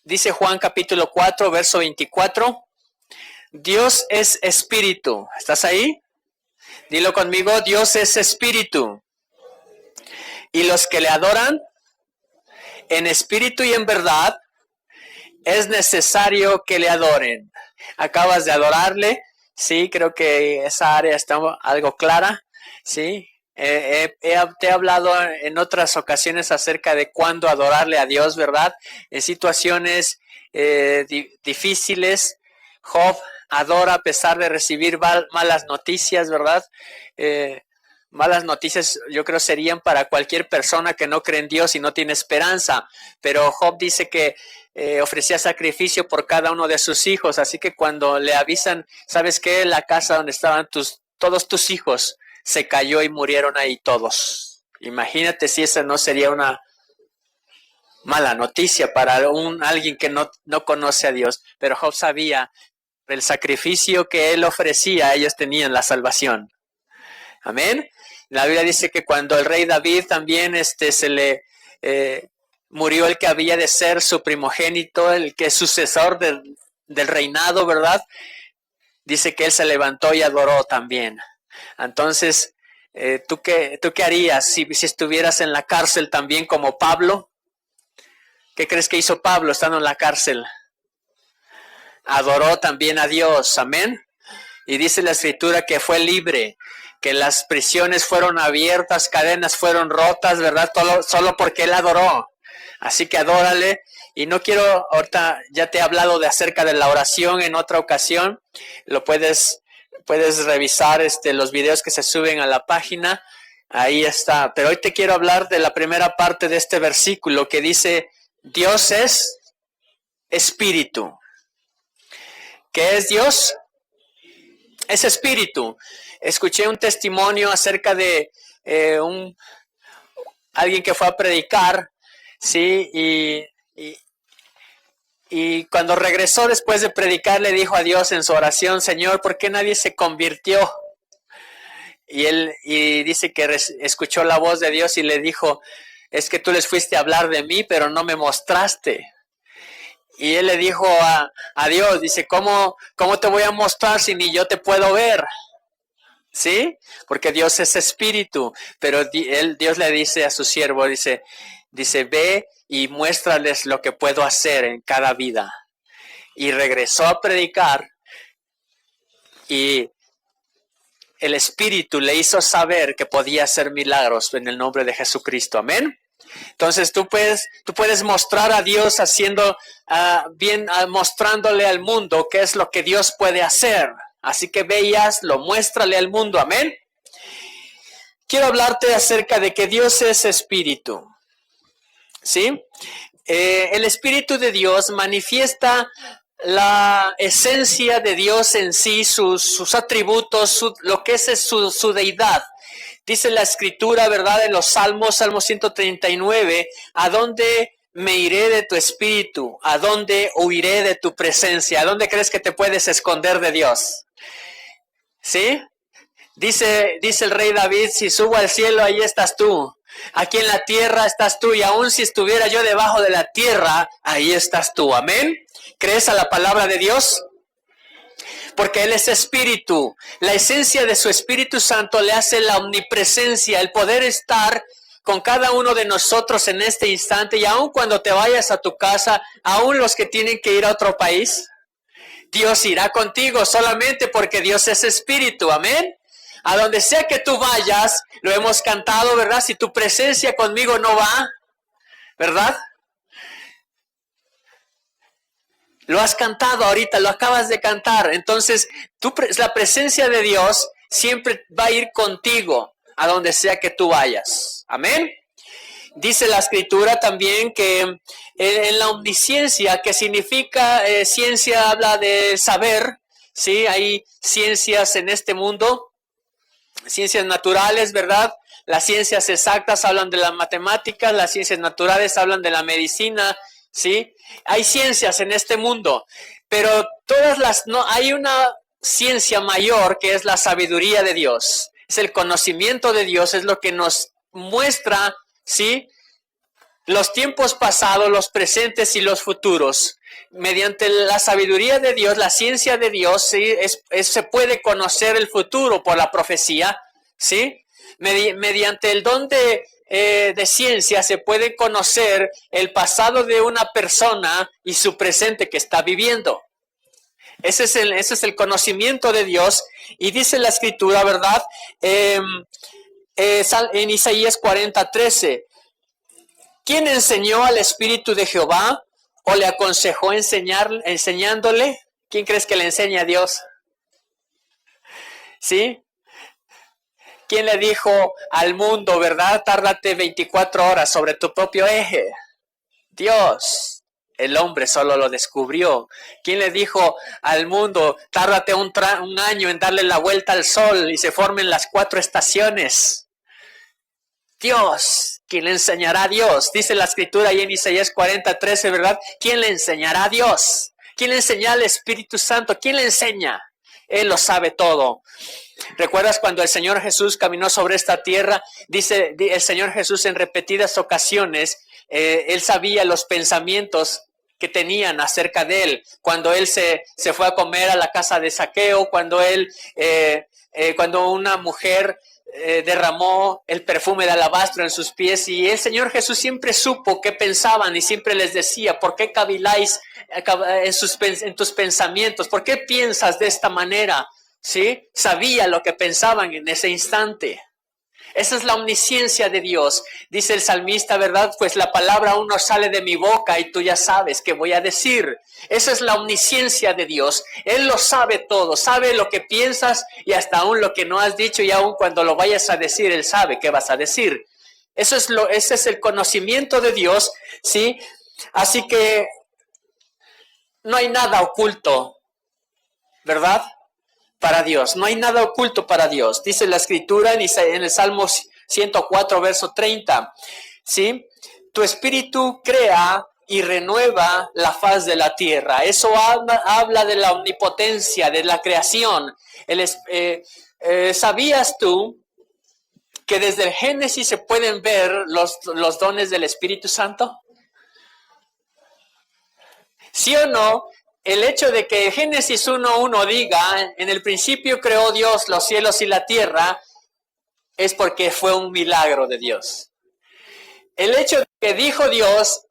Dice Juan capítulo 4, verso 24. Dios es espíritu. ¿Estás ahí? Dilo conmigo, Dios es espíritu. Y los que le adoran en espíritu y en verdad, es necesario que le adoren. Acabas de adorarle, sí, creo que esa área está algo clara, sí. Te he hablado en otras ocasiones acerca de cuándo adorarle a Dios, ¿verdad? En situaciones difíciles, Job adora a pesar de recibir malas noticias, ¿verdad? Malas noticias yo creo serían para cualquier persona que no cree en Dios y no tiene esperanza, pero Job dice que ofrecía sacrificio por cada uno de sus hijos, así que cuando le avisan, ¿sabes qué? La casa donde estaban todos tus hijos se cayó y murieron ahí todos. Imagínate si esa no sería una mala noticia para alguien que no conoce a Dios, pero Job sabía el sacrificio que él ofrecía, ellos tenían la salvación. Amén. La Biblia dice que cuando el rey David también se le murió el que había de ser su primogénito, el que es sucesor del reinado, ¿verdad? Dice que él se levantó y adoró también. Entonces, ¿tú qué harías si estuvieras en la cárcel también como Pablo? ¿Qué crees que hizo Pablo estando en la cárcel? Adoró también a Dios, amén. Y dice la Escritura que fue libre, que las prisiones fueron abiertas, cadenas fueron rotas, ¿verdad? Solo porque él adoró. Así que adórale. Y no quiero, ahorita ya te he hablado de acerca de la oración en otra ocasión. Lo puedes revisar los videos que se suben a la página. Ahí está. Pero hoy te quiero hablar de la primera parte de este versículo que dice, Dios es espíritu. ¿Qué es Dios? Es espíritu. Escuché un testimonio acerca de alguien que fue a predicar, ¿sí? Y cuando regresó después de predicar le dijo a Dios en su oración, Señor, ¿por qué nadie se convirtió? Y dice que escuchó la voz de Dios y le dijo, es que tú les fuiste a hablar de mí, pero no me mostraste. Y él le dijo a Dios, dice, ¿cómo te voy a mostrar si ni yo te puedo ver? ¿Sí? Porque Dios es espíritu, pero Dios le dice a su siervo, dice, ve y muéstrales lo que puedo hacer en cada vida. Y regresó a predicar y el espíritu le hizo saber que podía hacer milagros en el nombre de Jesucristo. Amén. Entonces tú puedes mostrar a Dios haciendo mostrándole al mundo qué es lo que Dios puede hacer. Así que ve y hazlo, muéstrale al mundo. Amén. Quiero hablarte acerca de que Dios es espíritu. ¿Sí? El espíritu de Dios manifiesta la esencia de Dios en sí, sus atributos, lo que es su deidad. Dice la Escritura, ¿verdad? En los Salmos, Salmo 139, ¿a dónde me iré de tu espíritu? ¿A dónde huiré de tu presencia? ¿A dónde crees que te puedes esconder de Dios? ¿Sí? Dice el rey David, si subo al cielo, ahí estás tú. Aquí en la tierra estás tú, y aun si estuviera yo debajo de la tierra, ahí estás tú. Amén. ¿Crees a la palabra de Dios? Porque Él es espíritu. La esencia de su Espíritu Santo le hace la omnipresencia, el poder estar con cada uno de nosotros en este instante. Y aun cuando te vayas a tu casa, aun los que tienen que ir a otro país, Dios irá contigo solamente porque Dios es espíritu. Amén. A donde sea que tú vayas, lo hemos cantado, ¿verdad? Si tu presencia conmigo no va, ¿verdad? Lo has cantado ahorita, lo acabas de cantar. Entonces, la presencia de Dios siempre va a ir contigo a donde sea que tú vayas. Amén. Dice la Escritura también que en la omnisciencia, que significa ciencia, habla de saber, ¿sí? Hay ciencias en este mundo, ciencias naturales, ¿verdad? Las ciencias exactas hablan de las matemáticas, las ciencias naturales hablan de la medicina, ¿sí? Hay ciencias en este mundo, pero hay una ciencia mayor que es la sabiduría de Dios. Es el conocimiento de Dios, es lo que nos muestra, ¿sí? los tiempos pasados, los presentes y los futuros. Mediante la sabiduría de Dios, la ciencia de Dios, ¿sí? Se puede conocer el futuro por la profecía, ¿sí? Mediante el don de ciencia se puede conocer el pasado de una persona y su presente que está viviendo. Ese es el conocimiento de Dios. Y dice la Escritura, ¿verdad? En Isaías 40:13. ¿Quién enseñó al Espíritu de Jehová o le aconsejó enseñándole? ¿Quién crees que le enseña a Dios? ¿Sí? ¿Quién le dijo al mundo, verdad? Tárdate 24 horas sobre tu propio eje. Dios. El hombre solo lo descubrió. ¿Quién le dijo al mundo, tárdate un año en darle la vuelta al sol y se formen las 4 estaciones? Dios. ¿Quién le enseñará a Dios? Dice la Escritura ahí en Isaías 40:13, ¿verdad? ¿Quién le enseñará a Dios? ¿Quién le enseñará al Espíritu Santo? ¿Quién le enseña? Él lo sabe todo. ¿Recuerdas cuando el Señor Jesús caminó sobre esta tierra? Dice el Señor Jesús en repetidas ocasiones, Él sabía los pensamientos que tenían acerca de Él. Cuando Él se fue a comer a la casa de Zaqueo, cuando una mujer derramó el perfume de alabastro en sus pies, y el Señor Jesús siempre supo qué pensaban y siempre les decía, ¿por qué caviláis en tus pensamientos? ¿Por qué piensas de esta manera? ¿Sí? Sabía lo que pensaban en ese instante. Esa es la omnisciencia de Dios. Dice el salmista, ¿verdad? Pues la palabra aún no sale de mi boca y tú ya sabes qué voy a decir. Esa es la omnisciencia de Dios. Él lo sabe todo, sabe lo que piensas y hasta aún lo que no has dicho, y aún cuando lo vayas a decir, Él sabe qué vas a decir. Ese es el conocimiento de Dios, ¿sí? Así que no hay nada oculto, ¿verdad? Para Dios, no hay nada oculto para Dios. Dice la Escritura en el Salmo 104, verso 30, ¿sí? Tu espíritu crea y renueva la faz de la tierra. Eso habla de la omnipotencia, de la creación. ¿Sabías tú que desde el Génesis se pueden ver los dones del Espíritu Santo? ¿Sí o no? El hecho de que Génesis 1:1 diga, en el principio creó Dios los cielos y la tierra, es porque fue un milagro de Dios. El hecho de que dijo Dios,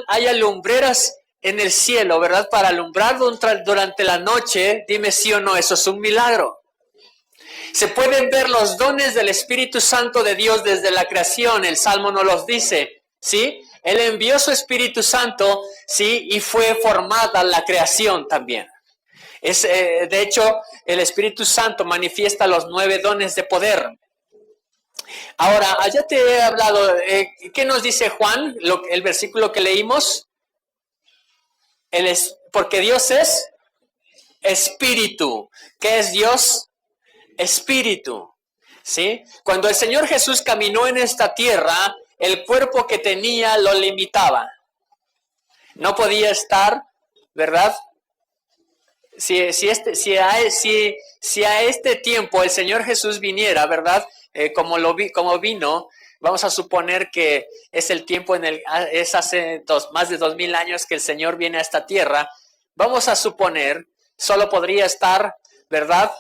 haya lumbreras en el cielo, ¿verdad? Para alumbrar durante la noche, dime sí o no, eso es un milagro. Se pueden ver los dones del Espíritu Santo de Dios desde la creación, el Salmo nos los dice, ¿sí? Él envió su Espíritu Santo, ¿sí? Y fue formada la creación también. De hecho, el Espíritu Santo manifiesta los 9 dones de poder. Ahora, allá te he hablado, ¿qué nos dice Juan? El versículo que leímos. Porque Dios es Espíritu. ¿Qué es Dios? Espíritu. ¿Sí? Cuando el Señor Jesús caminó en esta tierra, el cuerpo que tenía lo limitaba. No podía estar, ¿verdad? Si a este tiempo el Señor Jesús viniera, ¿verdad? Como vino, vamos a suponer que es el tiempo es hace más de 2000 años que el Señor viene a esta tierra. Vamos a suponer, solo podría estar, ¿verdad?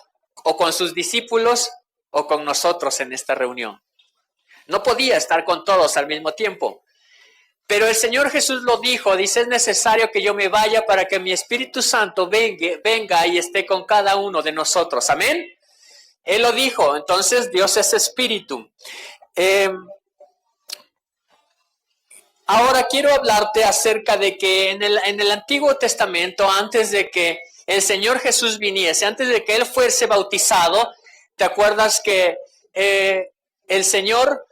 O con sus discípulos o con nosotros en esta reunión. No podía estar con todos al mismo tiempo. Pero el Señor Jesús lo dijo, dice, es necesario que yo me vaya para que mi Espíritu Santo venga y esté con cada uno de nosotros. Amén. Él lo dijo, entonces Dios es Espíritu. Ahora quiero hablarte acerca de que en el Antiguo Testamento, antes de que el Señor Jesús viniese, antes de que Él fuese bautizado, ¿te acuerdas que el Señor,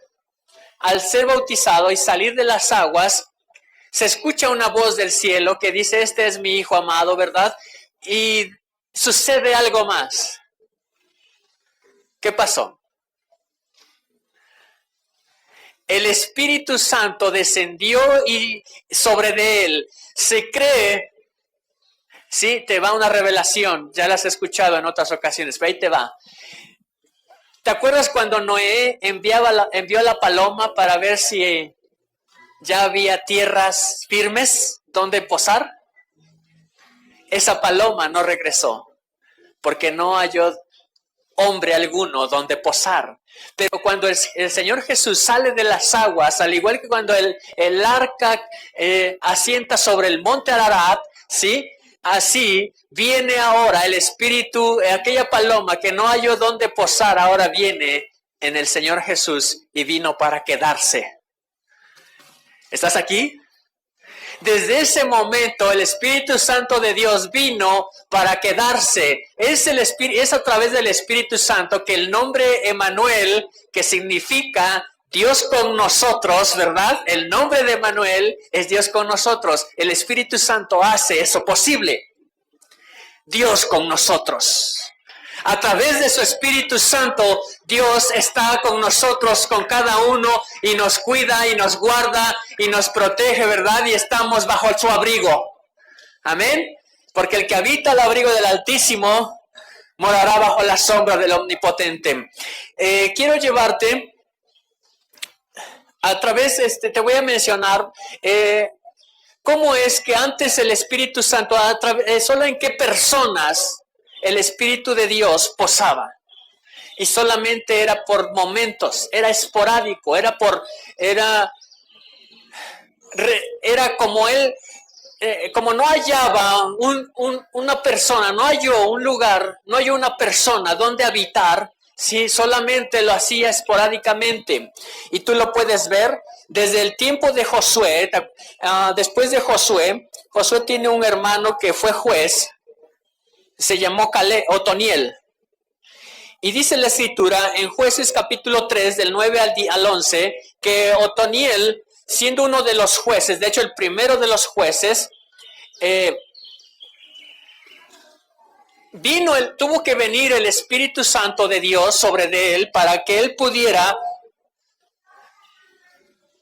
al ser bautizado y salir de las aguas, se escucha una voz del cielo que dice, este es mi Hijo amado, ¿verdad? Y sucede algo más. ¿Qué pasó? El Espíritu Santo descendió y sobre de él. Se cree, sí, te va una revelación, ya la has escuchado en otras ocasiones, pero ahí te va. ¿Te acuerdas cuando Noé envió la paloma para ver si ya había tierras firmes donde posar. Esa paloma no regresó porque no halló hombre alguno donde posar. Pero cuando el Señor Jesús sale de las aguas, al igual que cuando el arca asienta sobre el monte Ararat, ¿sí? Así viene ahora el Espíritu, aquella paloma que no halló donde posar, ahora viene en el Señor Jesús y vino para quedarse. ¿Estás aquí? Desde ese momento el Espíritu Santo de Dios vino para quedarse. Es a través del Espíritu Santo que el nombre Emmanuel, que significa Dios con nosotros, ¿verdad? El nombre de Emmanuel es Dios con nosotros. El Espíritu Santo hace eso posible. Dios con nosotros. A través de su Espíritu Santo, Dios está con nosotros, con cada uno, y nos cuida, y nos guarda, y nos protege, ¿verdad? Y estamos bajo su abrigo. Amén. Porque el que habita el abrigo del Altísimo morará bajo la sombra del Omnipotente. Quiero llevarte a través, te voy a mencionar cómo es que antes el Espíritu Santo, solo en qué personas el Espíritu de Dios posaba. Y solamente era por momentos, era esporádico, era como él, como no hallaba una persona, no halló un lugar, no halló una persona donde habitar, sí, solamente lo hacía esporádicamente. Y tú lo puedes ver desde el tiempo de Josué. Después de Josué tiene un hermano que fue juez, se llamó Otoniel. Y dice la escritura en Jueces capítulo 3 del 9 al 11 que Otoniel, siendo uno de los jueces, de hecho el primero de los jueces, tuvo que venir el Espíritu Santo de Dios sobre de él para que él pudiera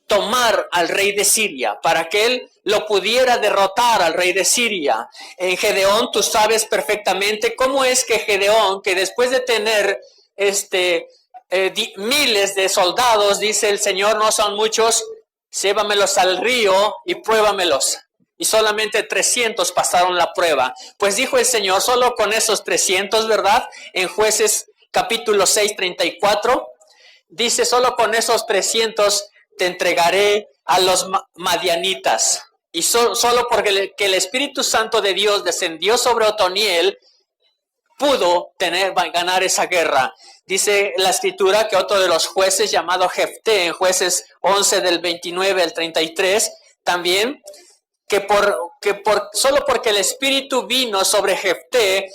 tomar al rey de Siria, para que él lo pudiera derrotar al rey de Siria. En Gedeón, tú sabes perfectamente cómo es que Gedeón, que después de tener miles de soldados, dice el Señor, no son muchos, llévamelos al río y pruébamelos. Y solamente 300 pasaron la prueba. Pues dijo el Señor, solo con esos 300, ¿verdad? En Jueces capítulo 6, 34, dice, solo con esos 300 te entregaré a los madianitas. Y solo porque el Espíritu Santo de Dios descendió sobre Otoniel, pudo ganar esa guerra. Dice la escritura que otro de los jueces llamado Jefté, en Jueces 11 del 29 al 33, también, solo porque el Espíritu vino sobre Jefté,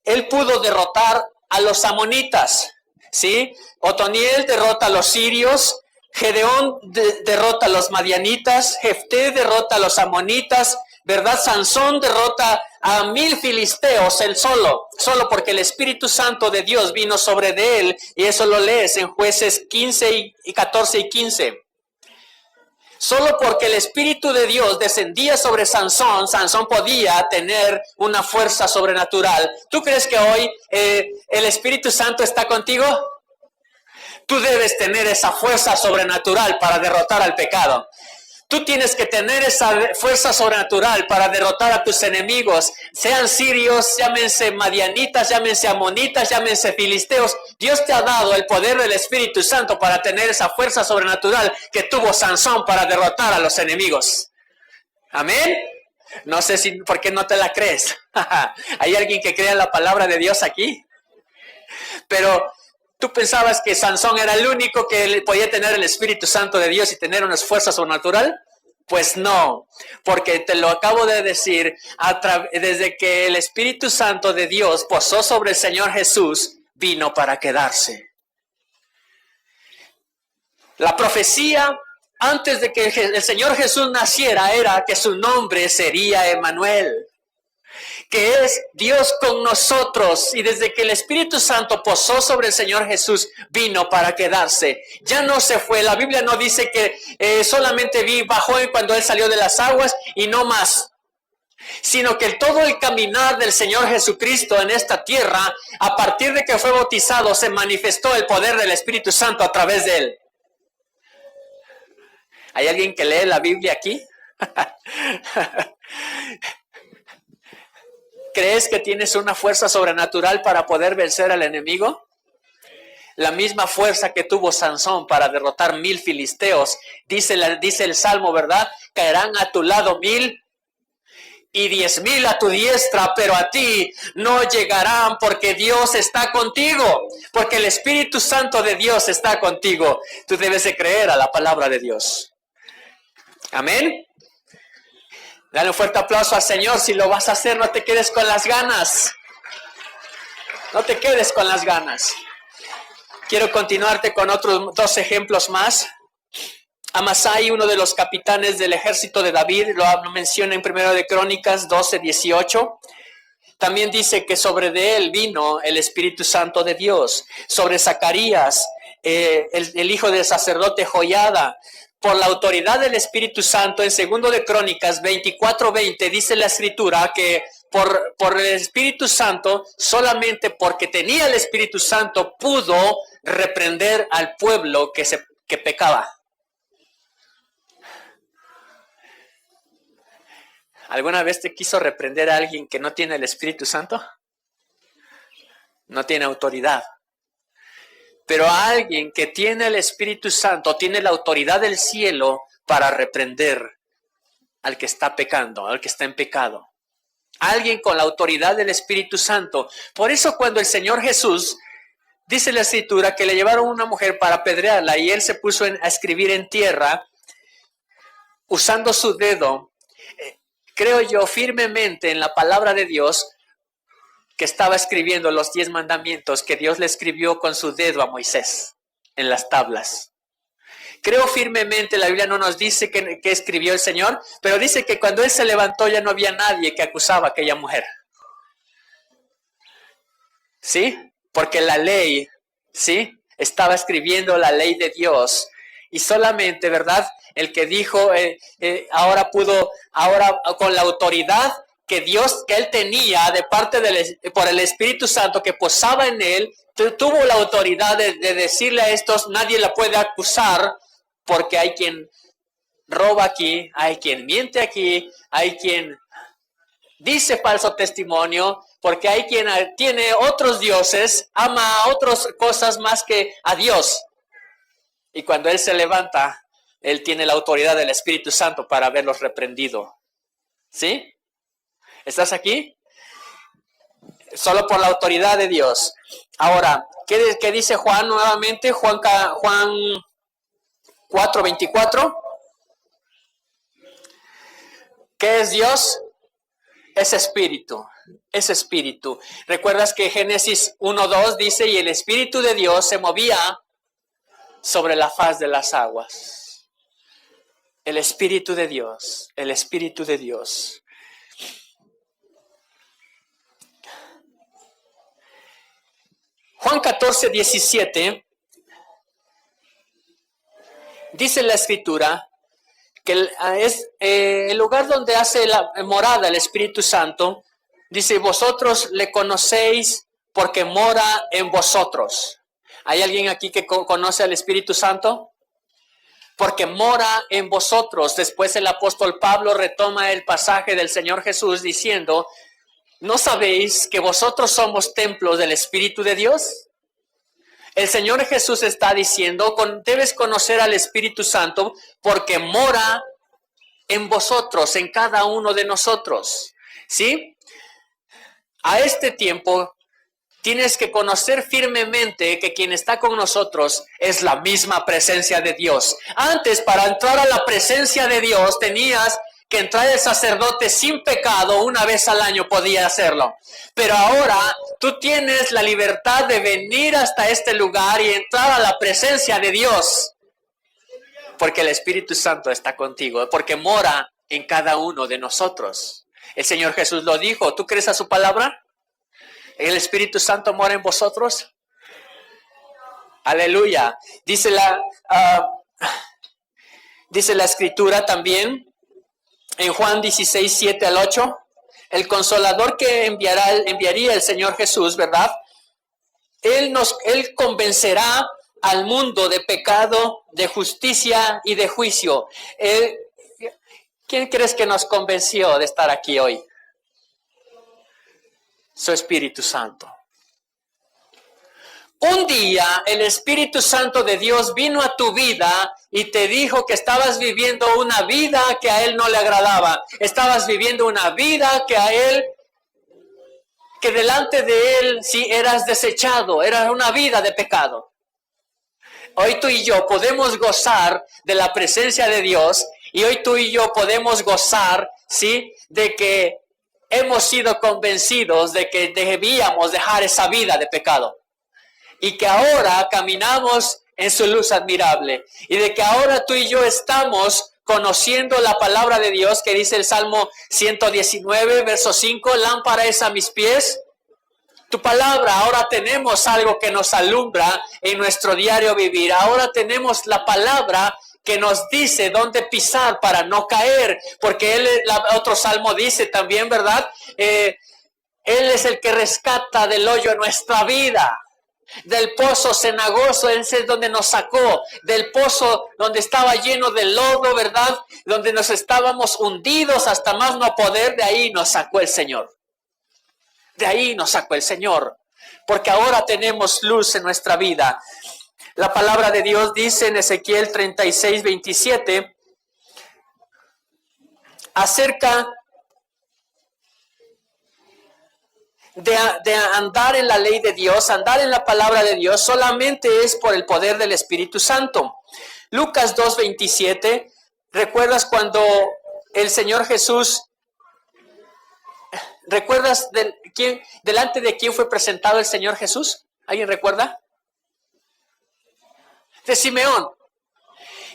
él pudo derrotar a los amonitas, ¿sí? Otoniel derrota a los sirios, Gedeón derrota a los madianitas, Jefté derrota a los amonitas, ¿verdad? Sansón derrota a 1000 filisteos él solo porque el Espíritu Santo de Dios vino sobre de él, y eso lo lees en Jueces 15 y 14 y 15. Solo porque el Espíritu de Dios descendía sobre Sansón, Sansón podía tener una fuerza sobrenatural. ¿Tú crees que hoy el Espíritu Santo está contigo? Tú debes tener esa fuerza sobrenatural para derrotar al pecado. Tú tienes que tener esa fuerza sobrenatural para derrotar a tus enemigos, sean sirios, llámense madianitas, llámense amonitas, llámense filisteos. Dios te ha dado el poder del Espíritu Santo para tener esa fuerza sobrenatural que tuvo Sansón para derrotar a los enemigos. Amén. No sé por qué no te la crees. ¿Hay alguien que crea en la palabra de Dios aquí? Pero ¿tú pensabas que Sansón era el único que podía tener el Espíritu Santo de Dios y tener una fuerza sobrenatural? Pues no, porque te lo acabo de decir, desde que el Espíritu Santo de Dios posó sobre el Señor Jesús, vino para quedarse. La profecía antes de que el Señor Jesús naciera era que su nombre sería Emmanuel, que es Dios con nosotros, y desde que el Espíritu Santo posó sobre el Señor Jesús, vino para quedarse. Ya no se fue. La Biblia no dice que solamente bajó cuando Él salió de las aguas y no más, sino que todo el caminar del Señor Jesucristo en esta tierra, a partir de que fue bautizado, se manifestó el poder del Espíritu Santo a través de Él. ¿Hay alguien que lee la Biblia aquí? ¿Crees que tienes una fuerza sobrenatural para poder vencer al enemigo? La misma fuerza que tuvo Sansón para derrotar 1000 filisteos. Dice el Salmo, ¿verdad? Caerán a tu lado 1000 y 10,000 a tu diestra, pero a ti no llegarán, porque Dios está contigo, porque el Espíritu Santo de Dios está contigo. Tú debes de creer a la palabra de Dios. Amén. Dale un fuerte aplauso al Señor. Si lo vas a hacer, no te quedes con las ganas. No te quedes con las ganas. Quiero continuarte con otros 2 ejemplos más. Amasai, uno de los capitanes del ejército de David, lo menciona en 1 de Crónicas 12:18. También dice que sobre de él vino el Espíritu Santo de Dios. Sobre Zacarías, el hijo del sacerdote Joiada, por la autoridad del Espíritu Santo, en 2 de Crónicas 24:20, dice la Escritura que por el Espíritu Santo, solamente porque tenía el Espíritu Santo, pudo reprender al pueblo que pecaba. ¿Alguna vez te quiso reprender a alguien que no tiene el Espíritu Santo? No tiene autoridad. Pero a alguien que tiene el Espíritu Santo, tiene la autoridad del cielo para reprender al que está pecando, al que está en pecado. Alguien con la autoridad del Espíritu Santo. Por eso cuando el Señor Jesús, dice la Escritura, que le llevaron a una mujer para apedrearla y él se puso a escribir en tierra, usando su dedo, creo yo firmemente en la palabra de Dios, que estaba escribiendo los 10 mandamientos que Dios le escribió con su dedo a Moisés en las tablas. Creo firmemente, la Biblia no nos dice que escribió el Señor, pero dice que cuando él se levantó ya no había nadie que acusaba a aquella mujer. ¿Sí? Porque la ley, ¿sí? Estaba escribiendo la ley de Dios. Y solamente, ¿verdad? El que dijo, ahora con la autoridad que él tenía de parte por el Espíritu Santo que posaba en él, tuvo la autoridad de decirle a estos, nadie la puede acusar, porque hay quien roba aquí, hay quien miente aquí, hay quien dice falso testimonio, porque hay quien tiene otros dioses, ama a otras cosas más que a Dios. Y cuando él se levanta, él tiene la autoridad del Espíritu Santo para haberlos reprendido. ¿Sí? ¿Estás aquí? Solo por la autoridad de Dios. Ahora, ¿qué dice Juan nuevamente? Juan 4:24. ¿Qué es Dios? Es espíritu. Es espíritu. ¿Recuerdas que Génesis 1:2 dice, y el Espíritu de Dios se movía sobre la faz de las aguas? El Espíritu de Dios. El Espíritu de Dios. Juan 14:17 dice la Escritura que es el lugar donde hace la morada el Espíritu Santo. Dice, vosotros le conocéis porque mora en vosotros. ¿Hay alguien aquí que conoce al Espíritu Santo? Porque mora en vosotros. Después el apóstol Pablo retoma el pasaje del Señor Jesús diciendo, ¿no sabéis que vosotros somos templos del Espíritu de Dios? El Señor Jesús está diciendo, debes conocer al Espíritu Santo porque mora en vosotros, en cada uno de nosotros. ¿Sí? A este tiempo tienes que conocer firmemente que quien está con nosotros es la misma presencia de Dios. Antes, para entrar a la presencia de Dios, tenías que entrar el sacerdote sin pecado, una vez al año podía hacerlo. Pero ahora tú tienes la libertad de venir hasta este lugar y entrar a la presencia de Dios. Porque el Espíritu Santo está contigo, porque mora en cada uno de nosotros. El Señor Jesús lo dijo. ¿Tú crees a su palabra? ¿El Espíritu Santo mora en vosotros? Aleluya. Dice la Escritura también en Juan 16:7-8, el Consolador que enviaría el Señor Jesús, ¿verdad? Él convencerá al mundo de pecado, de justicia y de juicio. ¿Quién crees que nos convenció de estar aquí hoy? Su Espíritu Santo. Un día el Espíritu Santo de Dios vino a tu vida y te dijo que estabas viviendo una vida que a Él no le agradaba. Estabas viviendo una vida que delante de Él sí eras desechado, era una vida de pecado. Hoy tú y yo podemos gozar de la presencia de Dios y hoy tú y yo podemos gozar, ¿sí?, de que hemos sido convencidos de que debíamos dejar esa vida de pecado. Y que ahora caminamos en su luz admirable. Y de que ahora tú y yo estamos conociendo la palabra de Dios que dice el Salmo 119, verso 5, lámpara es a mis pies tu palabra. Ahora tenemos algo que nos alumbra en nuestro diario vivir. Ahora tenemos la palabra que nos dice dónde pisar para no caer. Porque otro salmo dice también, ¿verdad? Él es el que rescata del hoyo nuestra vida. Del pozo cenagoso, ese es donde nos sacó, del pozo donde estaba lleno de lodo, ¿verdad? Donde nos estábamos hundidos hasta más no poder, de ahí nos sacó el Señor. De ahí nos sacó el Señor, porque ahora tenemos luz en nuestra vida. La palabra de Dios dice en Ezequiel 36, 27, acerca de andar en la ley de Dios, andar en la palabra de Dios, solamente es por el poder del Espíritu Santo. Lucas 2:27, ¿recuerdas cuando el Señor Jesús, recuerdas delante de quién fue presentado el Señor Jesús? ¿Alguien recuerda? De Simeón.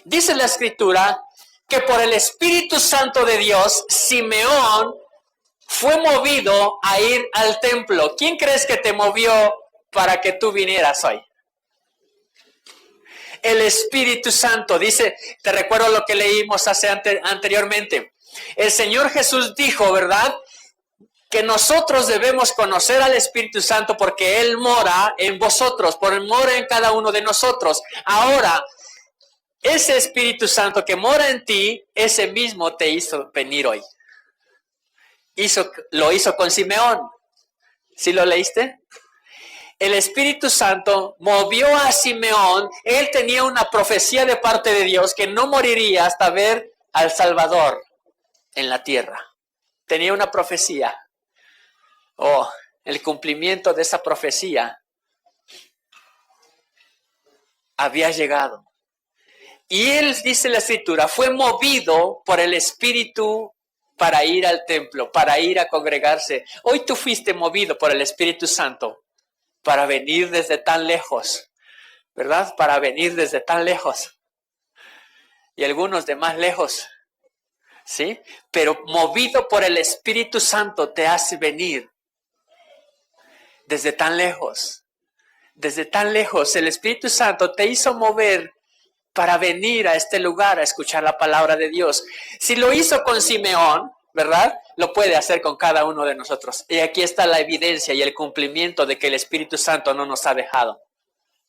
Dice la Escritura que por el Espíritu Santo de Dios, Simeón fue movido a ir al templo. ¿Quién crees que te movió para que tú vinieras hoy? El Espíritu Santo. Dice, te recuerdo lo que leímos anteriormente. El Señor Jesús dijo, ¿verdad?, que nosotros debemos conocer al Espíritu Santo porque Él mora en vosotros, porque mora en cada uno de nosotros. Ahora, ese Espíritu Santo que mora en ti, ese mismo te hizo venir hoy. Lo hizo con Simeón. ¿Sí lo leíste? El Espíritu Santo movió a Simeón. Él tenía una profecía de parte de Dios que no moriría hasta ver al Salvador en la tierra. Tenía una profecía. El cumplimiento de esa profecía había llegado. Y él, dice la Escritura, fue movido por el Espíritu para ir al templo, para ir a congregarse. Hoy tú fuiste movido por el Espíritu Santo para venir desde tan lejos, ¿verdad? Para venir desde tan lejos. Y algunos de más lejos, ¿sí? Pero movido por el Espíritu Santo te hace venir desde tan lejos. Desde tan lejos, el Espíritu Santo te hizo mover para venir a este lugar a escuchar la palabra de Dios. Si lo hizo con Simeón, ¿verdad?, lo puede hacer con cada uno de nosotros. Y aquí está la evidencia y el cumplimiento de que el Espíritu Santo no nos ha dejado.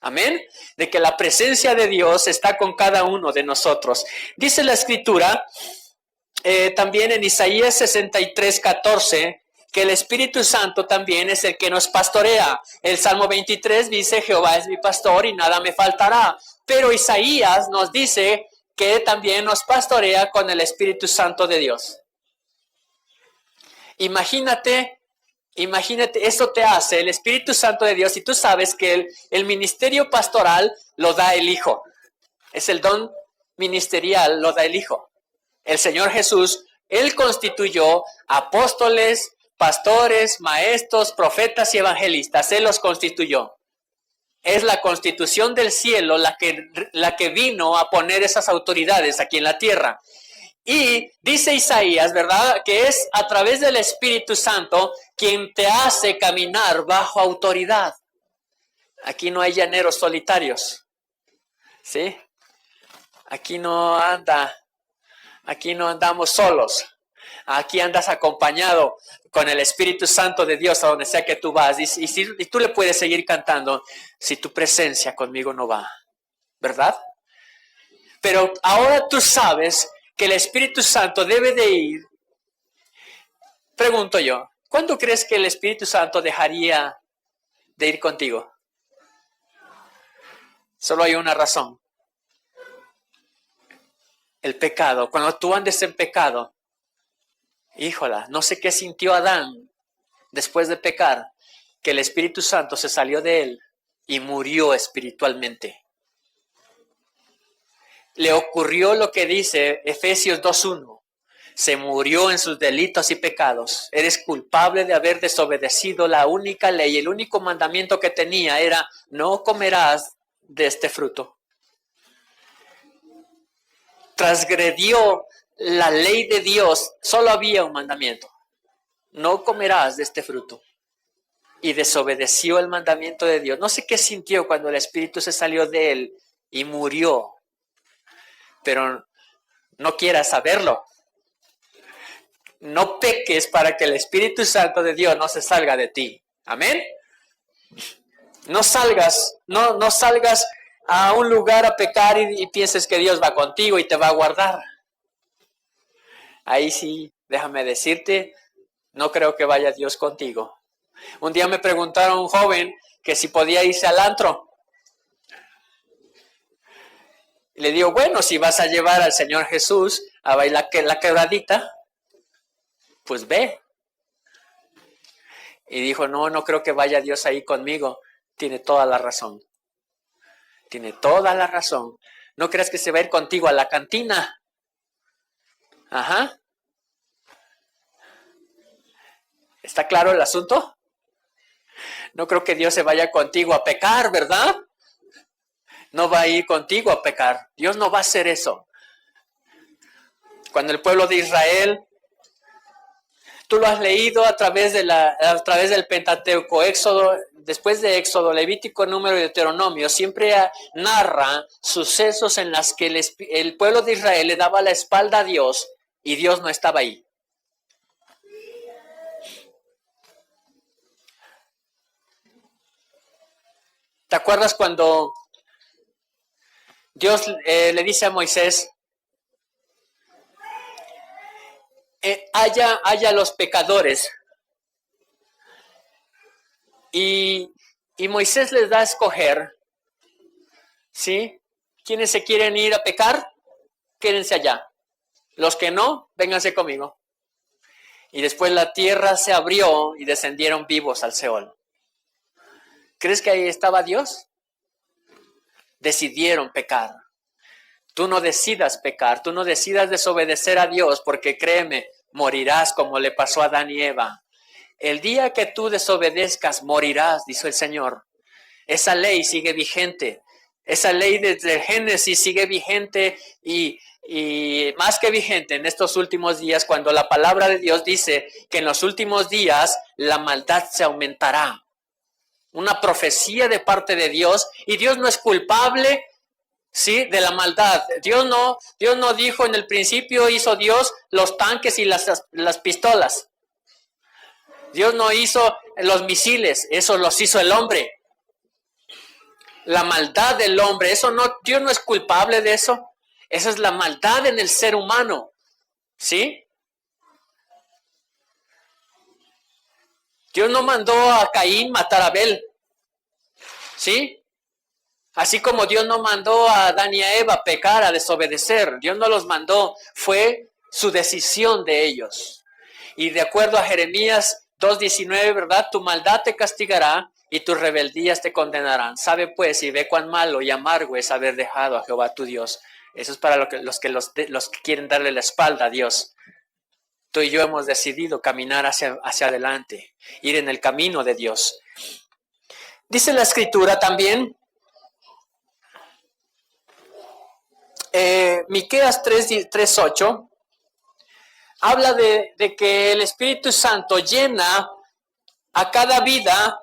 Amén. De que la presencia de Dios está con cada uno de nosotros. Dice la Escritura, también en Isaías 63, 14, que el Espíritu Santo también es el que nos pastorea. El Salmo 23 dice, Jehová es mi pastor y nada me faltará. Pero Isaías nos dice que también nos pastorea con el Espíritu Santo de Dios. Imagínate, eso te hace el Espíritu Santo de Dios y tú sabes que el ministerio pastoral lo da el Hijo. Es el don ministerial, lo da el Hijo. El Señor Jesús, Él constituyó apóstoles, pastores, maestros, profetas y evangelistas. Él los constituyó. Es la constitución del cielo la que vino a poner esas autoridades aquí en la tierra. Y dice Isaías, ¿verdad?, que es a través del Espíritu Santo quien te hace caminar bajo autoridad. Aquí no hay llaneros solitarios, ¿sí? Aquí no andamos solos. Aquí andas acompañado con el Espíritu Santo de Dios a donde sea que tú vas. Y tú le puedes seguir cantando, si tu presencia conmigo no va. ¿verdad? Pero ahora tú sabes que el Espíritu Santo debe de ir. Pregunto yo, ¿cuándo crees que el Espíritu Santo dejaría de ir contigo? Solo hay una razón. El pecado. Cuando tú andes en pecado, híjola, no sé qué sintió Adán después de pecar, que el Espíritu Santo se salió de él y murió espiritualmente. Le ocurrió lo que dice Efesios 2:1. Se murió en sus delitos y pecados. Eres culpable de haber desobedecido la única ley. El único mandamiento que tenía era: no comerás de este fruto. Transgredió la ley de Dios. Solo había un mandamiento: no comerás de este fruto. Y desobedeció el mandamiento de Dios. No sé qué sintió cuando el Espíritu se salió de él y murió. Pero no quieras saberlo. No peques para que el Espíritu Santo de Dios no se salga de ti. Amén. No salgas a un lugar a pecar y pienses que Dios va contigo y te va a guardar. Ahí sí, déjame decirte, no creo que vaya Dios contigo. Un día me preguntaron un joven que si podía irse al antro. Y le digo, bueno, si vas a llevar al Señor Jesús a bailar la quebradita, pues ve. Y dijo, no creo que vaya Dios ahí conmigo. Tiene toda la razón. Tiene toda la razón. ¿No crees que se va a ir contigo a la cantina? Ajá. ¿Está claro el asunto? No creo que Dios se vaya contigo a pecar, ¿verdad? No va a ir contigo a pecar. Dios no va a hacer eso. Cuando el pueblo de Israel, tú lo has leído a través del Pentateuco, Éxodo, después de Éxodo, Levítico, Número y Deuteronomio, siempre narra sucesos en los que el pueblo de Israel le daba la espalda a Dios y Dios no estaba ahí. ¿Te acuerdas cuando Dios le dice a Moisés: haya los pecadores? Y Moisés les da a escoger, ¿sí? ¿Quiénes se quieren ir a pecar? Quédense allá. Los que no, vénganse conmigo. Y después la tierra se abrió y descendieron vivos al Seol. ¿Crees que ahí estaba Dios? Decidieron pecar. Tú no decidas pecar, tú no decidas desobedecer a Dios, porque créeme, morirás como le pasó a Adán y Eva. El día que tú desobedezcas, morirás, dice el Señor. Esa ley sigue vigente. Esa ley desde el Génesis sigue vigente y más que vigente en estos últimos días, cuando la palabra de Dios dice que en los últimos días la maldad se aumentará. Una profecía de parte de Dios, y Dios no es culpable, ¿sí?, de la maldad. Dios no dijo en el principio, hizo Dios los tanques y las pistolas. Dios no hizo los misiles, eso los hizo el hombre. La maldad del hombre, Dios no es culpable de eso. Esa es la maldad en el ser humano, ¿sí? Dios no mandó a Caín matar a Abel, ¿sí? Así como Dios no mandó a Adán y a Eva pecar, a desobedecer. Dios no los mandó, fue su decisión de ellos. Y de acuerdo a Jeremías 2:19, ¿verdad? Tu maldad te castigará y tus rebeldías te condenarán. Sabe pues y ve cuán malo y amargo es haber dejado a Jehová tu Dios. Eso es para los que quieren darle la espalda a Dios. Tú y yo hemos decidido caminar hacia adelante, ir en el camino de Dios. Dice la Escritura también, Miqueas 3:8, habla de que el Espíritu Santo llena a cada vida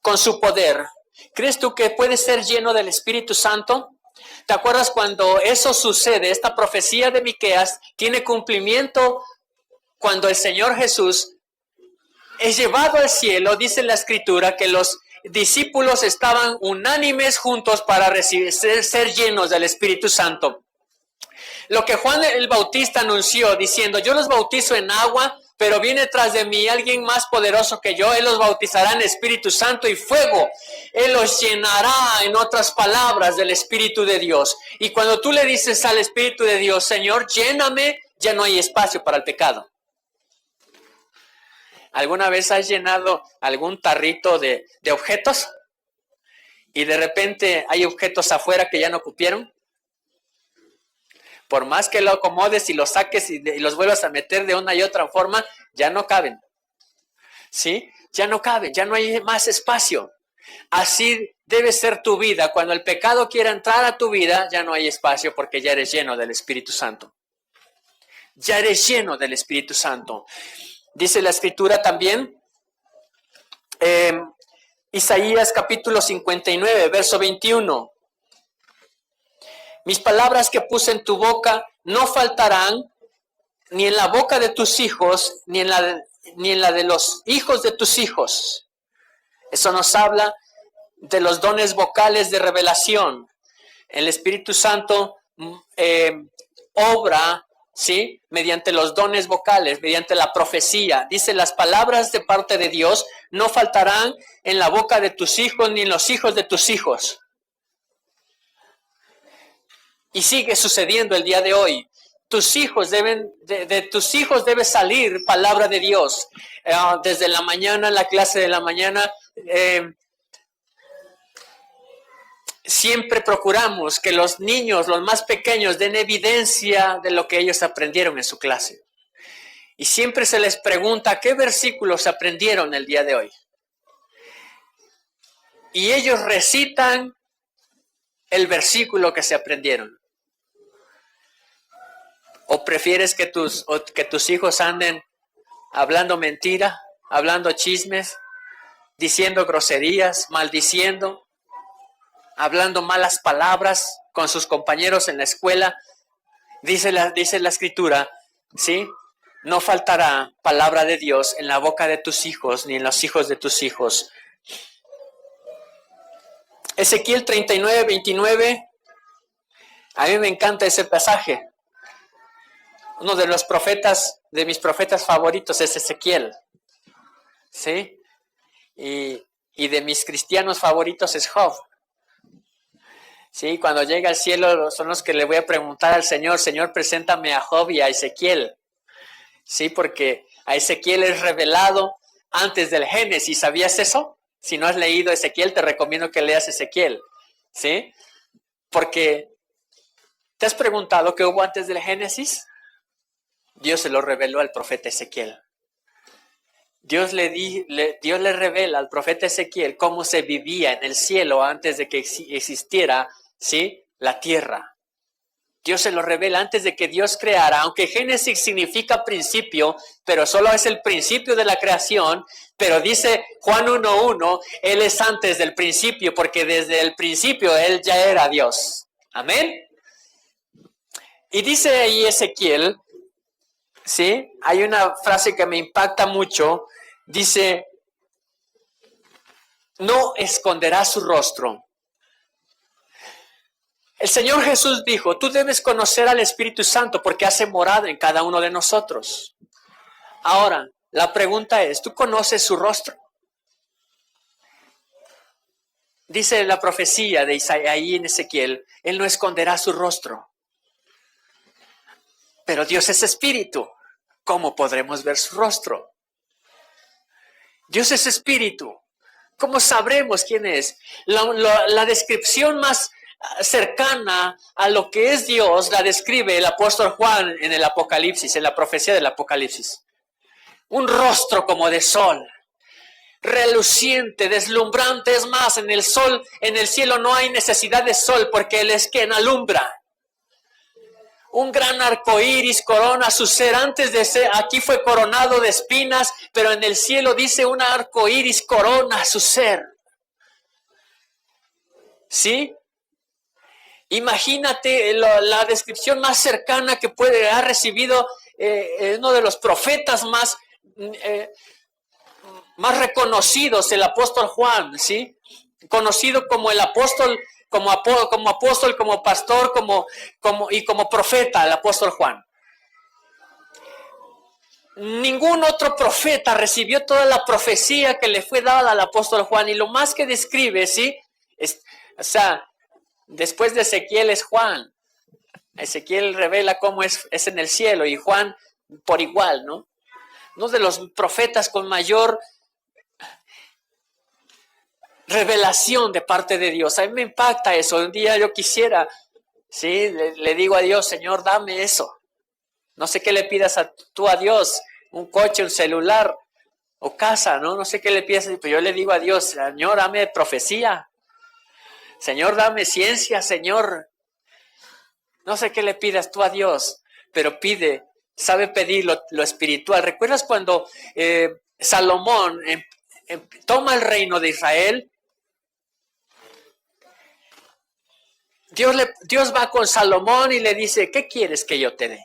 con su poder. ¿Crees tú que puedes ser lleno del Espíritu Santo? ¿Te acuerdas cuando eso sucede? Esta profecía de Miqueas tiene cumplimiento cuando el Señor Jesús es llevado al cielo. Dice la Escritura que discípulos estaban unánimes juntos para ser llenos del Espíritu Santo. Lo que Juan el Bautista anunció diciendo, yo los bautizo en agua, pero viene tras de mí alguien más poderoso que yo. Él los bautizará en Espíritu Santo y fuego. Él los llenará, en otras palabras, del Espíritu de Dios. Y cuando tú le dices al Espíritu de Dios, Señor, lléname, ya no hay espacio para el pecado. ¿Alguna vez has llenado algún tarrito de objetos? Y de repente hay objetos afuera que ya no cupieron. Por más que lo acomodes y lo saques y los vuelvas a meter de una y otra forma, ya no caben. ¿Sí? Ya no caben, ya no hay más espacio. Así debe ser tu vida. Cuando el pecado quiera entrar a tu vida, ya no hay espacio porque ya eres lleno del Espíritu Santo. Ya eres lleno del Espíritu Santo. Dice la Escritura también, Isaías capítulo 59, verso 21. Mis palabras que puse en tu boca no faltarán, ni en la boca de tus hijos, ni en la de los hijos de tus hijos. Eso nos habla de los dones vocales de revelación. El Espíritu Santo obra, ¿sí?, mediante los dones vocales, mediante la profecía. Dice, las palabras de parte de Dios no faltarán en la boca de tus hijos, ni en los hijos de tus hijos. Y sigue sucediendo el día de hoy. Tus hijos de tus hijos debe salir palabra de Dios. Desde la mañana, en la clase de la mañana, siempre procuramos que los niños, los más pequeños, den evidencia de lo que ellos aprendieron en su clase. Y siempre se les pregunta qué versículos aprendieron el día de hoy. Y ellos recitan el versículo que se aprendieron. ¿O prefieres que tus hijos anden hablando mentira, hablando chismes, diciendo groserías, maldiciendo, hablando malas palabras con sus compañeros en la escuela? Dice la Escritura, ¿sí? No faltará palabra de Dios en la boca de tus hijos, ni en los hijos de tus hijos. Ezequiel 39, 29. A mí me encanta ese pasaje. Uno de los profetas, de mis profetas favoritos es Ezequiel. ¿Sí? Y de mis cristianos favoritos es Job. ¿Sí? Cuando llegue al cielo son los que le voy a preguntar al Señor, Señor, preséntame a Job y a Ezequiel. ¿Sí? Porque a Ezequiel es revelado antes del Génesis. ¿Sabías eso? Si no has leído Ezequiel, te recomiendo que leas Ezequiel. ¿Sí? Porque, ¿te has preguntado qué hubo antes del Génesis? Dios se lo reveló al profeta Ezequiel. Dios le revela al profeta Ezequiel cómo se vivía en el cielo antes de que existiera, ¿sí?, la tierra. Dios se lo revela antes de que Dios creara, aunque Génesis significa principio, pero solo es el principio de la creación. Pero dice Juan 1:1, Él es antes del principio, porque desde el principio Él ya era Dios. Amén. Y dice ahí Ezequiel, ¿sí? Hay una frase que me impacta mucho. Dice, no esconderá su rostro. El Señor Jesús dijo, tú debes conocer al Espíritu Santo porque hace morada en cada uno de nosotros. Ahora, la pregunta es, ¿tú conoces su rostro? Dice la profecía de Isaías ahí en Ezequiel, Él no esconderá su rostro. Pero Dios es espíritu. ¿Cómo podremos ver su rostro? Dios es espíritu. ¿Cómo sabremos quién es? La descripción más cercana a lo que es Dios la describe el apóstol Juan en el Apocalipsis, en la profecía del Apocalipsis. Un rostro como de sol, reluciente, deslumbrante. Es más, en el sol, en el cielo no hay necesidad de sol porque Él es quien alumbra. Un gran arco iris corona su ser. Antes de ser, aquí fue coronado de espinas, pero en el cielo dice un arco iris corona su ser. ¿Sí? Imagínate la descripción más cercana que puede haber recibido uno de los profetas más reconocidos, el apóstol Juan, ¿sí? Conocido como el apóstol, como apóstol, como pastor, y como profeta, el apóstol Juan. Ningún otro profeta recibió toda la profecía que le fue dada al apóstol Juan, y lo más que describe, ¿sí? O sea, después de Ezequiel es Juan. Ezequiel revela cómo es en el cielo, y Juan por igual, ¿no? Uno de los profetas con mayor revelación de parte de Dios. A mí me impacta eso. Un día yo quisiera, ¿sí? Le digo a Dios, Señor, dame eso. No sé qué le pidas tú a Dios, un coche, un celular o casa, ¿no? No sé qué le pidas, pero yo le digo a Dios, Señor, dame profecía. Señor, dame ciencia, Señor. No sé qué le pidas tú a Dios, pero pide, sabe pedir lo espiritual. ¿Recuerdas cuando Salomón toma el reino de Israel? Dios va con Salomón y le dice, ¿qué quieres que yo te dé?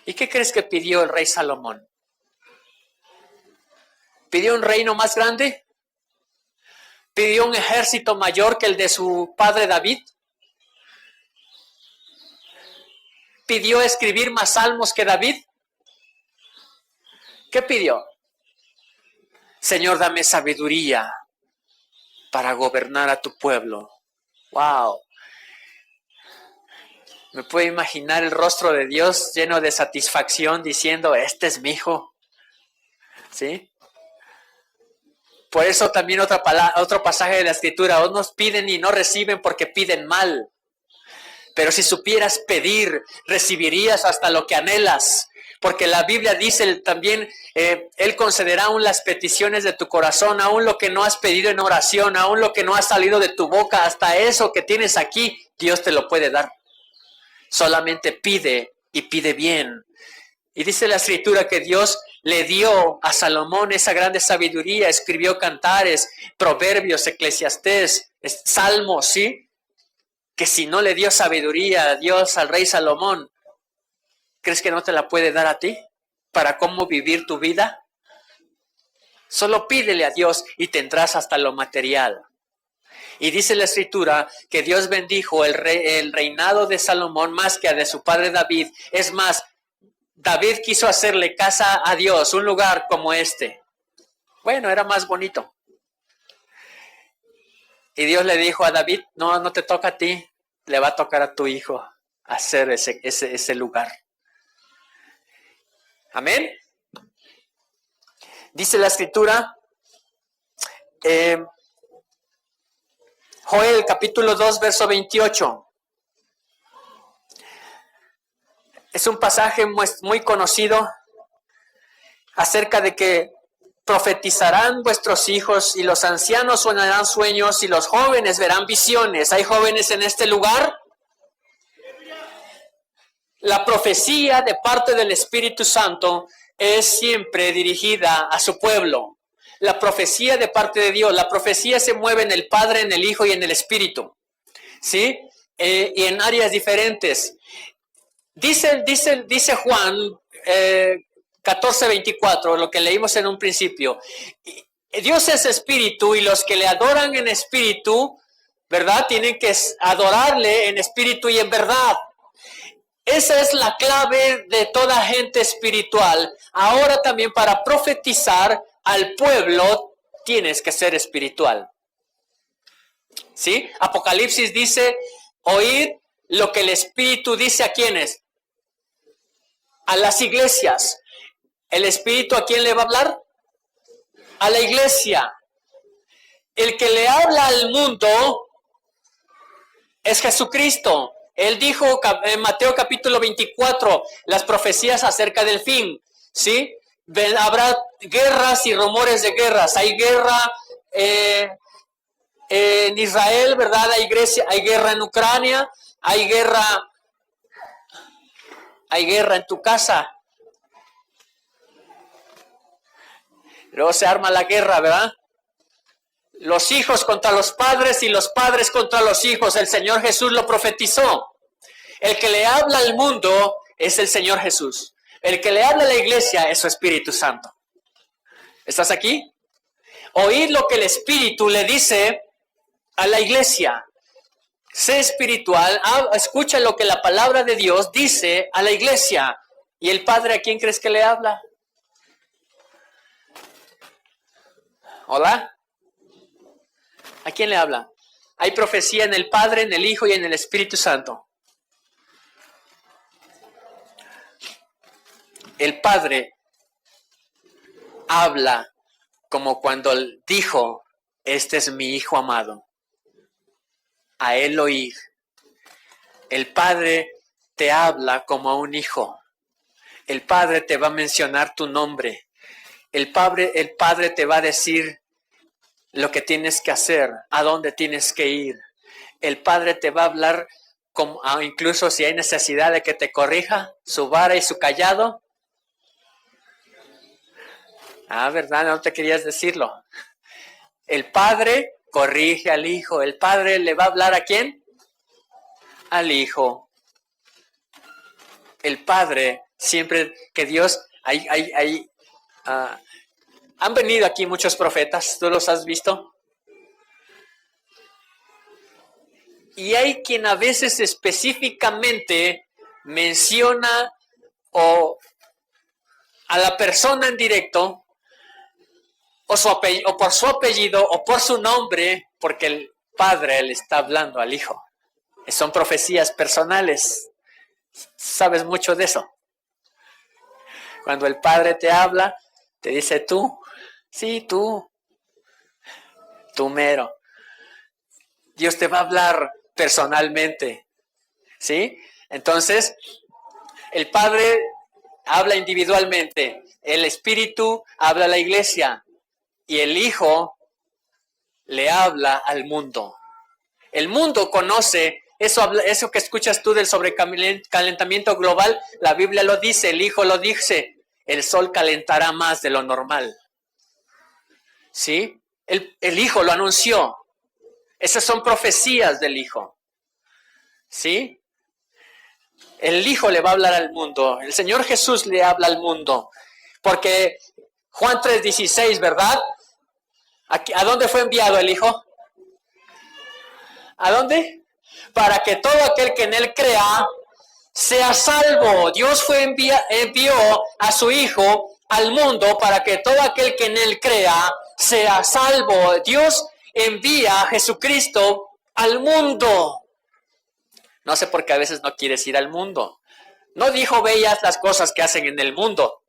¿Y qué crees que pidió el rey Salomón? ¿Pidió un reino más grande? ¿Pidió un ejército mayor que el de su padre David? ¿Pidió escribir más salmos que David? ¿Qué pidió? Señor, dame sabiduría para gobernar a tu pueblo. ¡Wow! Me puedo imaginar el rostro de Dios lleno de satisfacción diciendo, este es mi hijo. ¿Sí? Por eso también otro pasaje de la Escritura, unos piden y no reciben porque piden mal. Pero si supieras pedir, recibirías hasta lo que anhelas. Porque la Biblia dice también, Él concederá aún las peticiones de tu corazón, aún lo que no has pedido en oración, aún lo que no ha salido de tu boca, hasta eso que tienes aquí, Dios te lo puede dar. Solamente pide y pide bien. Y dice la Escritura que Dios le dio a Salomón esa grande sabiduría, escribió cantares, proverbios, eclesiastés, salmos, ¿sí? Que si no le dio sabiduría a Dios al rey Salomón, ¿crees que no te la puede dar a ti para cómo vivir tu vida? Solo pídele a Dios y tendrás hasta lo material. Y dice la Escritura que Dios bendijo el reinado de Salomón más que a de su padre David. Es más, David quiso hacerle casa a Dios, un lugar como este. Bueno, era más bonito. Y Dios le dijo a David, no te toca a ti, le va a tocar a tu hijo hacer ese lugar. Amén. Dice la Escritura, Joel capítulo 2, verso 28. Es un pasaje muy conocido acerca de que profetizarán vuestros hijos y los ancianos soñarán sueños y los jóvenes verán visiones. ¿Hay jóvenes en este lugar? La profecía de parte del Espíritu Santo es siempre dirigida a su pueblo. La profecía de parte de Dios, la profecía se mueve en el Padre, en el Hijo y en el Espíritu, ¿sí? Y en áreas diferentes. Dice Juan 14:24, lo que leímos en un principio. Dios es espíritu y los que le adoran en espíritu, ¿verdad? Tienen que adorarle en espíritu y en verdad. Esa es la clave de toda gente espiritual. Ahora también para profetizar al pueblo tienes que ser espiritual. ¿Sí? Apocalipsis dice, oíd lo que el Espíritu dice a quiénes. A las iglesias. ¿El Espíritu a quién le va a hablar? A la iglesia. El que le habla al mundo es Jesucristo. Él dijo en Mateo capítulo 24, las profecías acerca del fin, ¿sí? Habrá guerras y rumores de guerras. Hay guerra en Israel, ¿verdad? Hay guerra en Ucrania, hay guerra en tu casa. Luego se arma la guerra, ¿verdad? Los hijos contra los padres y los padres contra los hijos. El Señor Jesús lo profetizó. El que le habla al mundo es el Señor Jesús. El que le habla a la iglesia es su Espíritu Santo. ¿Estás aquí? Oír lo que el Espíritu le dice a la iglesia. Sé espiritual, escucha lo que la palabra de Dios dice a la iglesia. ¿Y el Padre a quién crees que le habla? ¿Hola? ¿A quién le habla? Hay profecía en el Padre, en el Hijo y en el Espíritu Santo. El Padre habla como cuando dijo, este es mi Hijo amado. A él oír. El Padre te habla como a un hijo. El Padre te va a mencionar tu nombre. El Padre te va a decir lo que tienes que hacer, a dónde tienes que ir. El Padre te va a hablar, incluso si hay necesidad de que te corrija, su vara y su callado. ¿Verdad? No te querías decirlo. El Padre corrige al Hijo. El Padre le va a hablar ¿a quién? Al Hijo. El Padre, siempre que Dios, han venido aquí muchos profetas, ¿tú los has visto? Y hay quien a veces específicamente menciona a la persona en directo, o por su apellido, o por su nombre, porque el Padre le está hablando al Hijo. Son profecías personales. ¿Sabes mucho de eso? Cuando el Padre te habla, te dice tú. Sí, tú mero. Dios te va a hablar personalmente. ¿Sí? Entonces, el Padre habla individualmente. El Espíritu habla a la iglesia. Y el Hijo le habla al mundo. El mundo conoce eso que escuchas tú del sobrecalentamiento global. La Biblia lo dice, el Hijo lo dice. El sol calentará más de lo normal. ¿Sí? El Hijo lo anunció. Esas son profecías del Hijo. ¿Sí? El Hijo le va a hablar al mundo. El Señor Jesús le habla al mundo. Porque Juan 3:16, ¿verdad? ¿A dónde fue enviado el Hijo? ¿A dónde? Para que todo aquel que en Él crea sea salvo. Dios envió a su Hijo al mundo para que todo aquel que en Él crea sea salvo. Dios envía a Jesucristo al mundo. No sé por qué a veces no quieres ir al mundo. No dijo ve y haz las cosas que hacen en el mundo.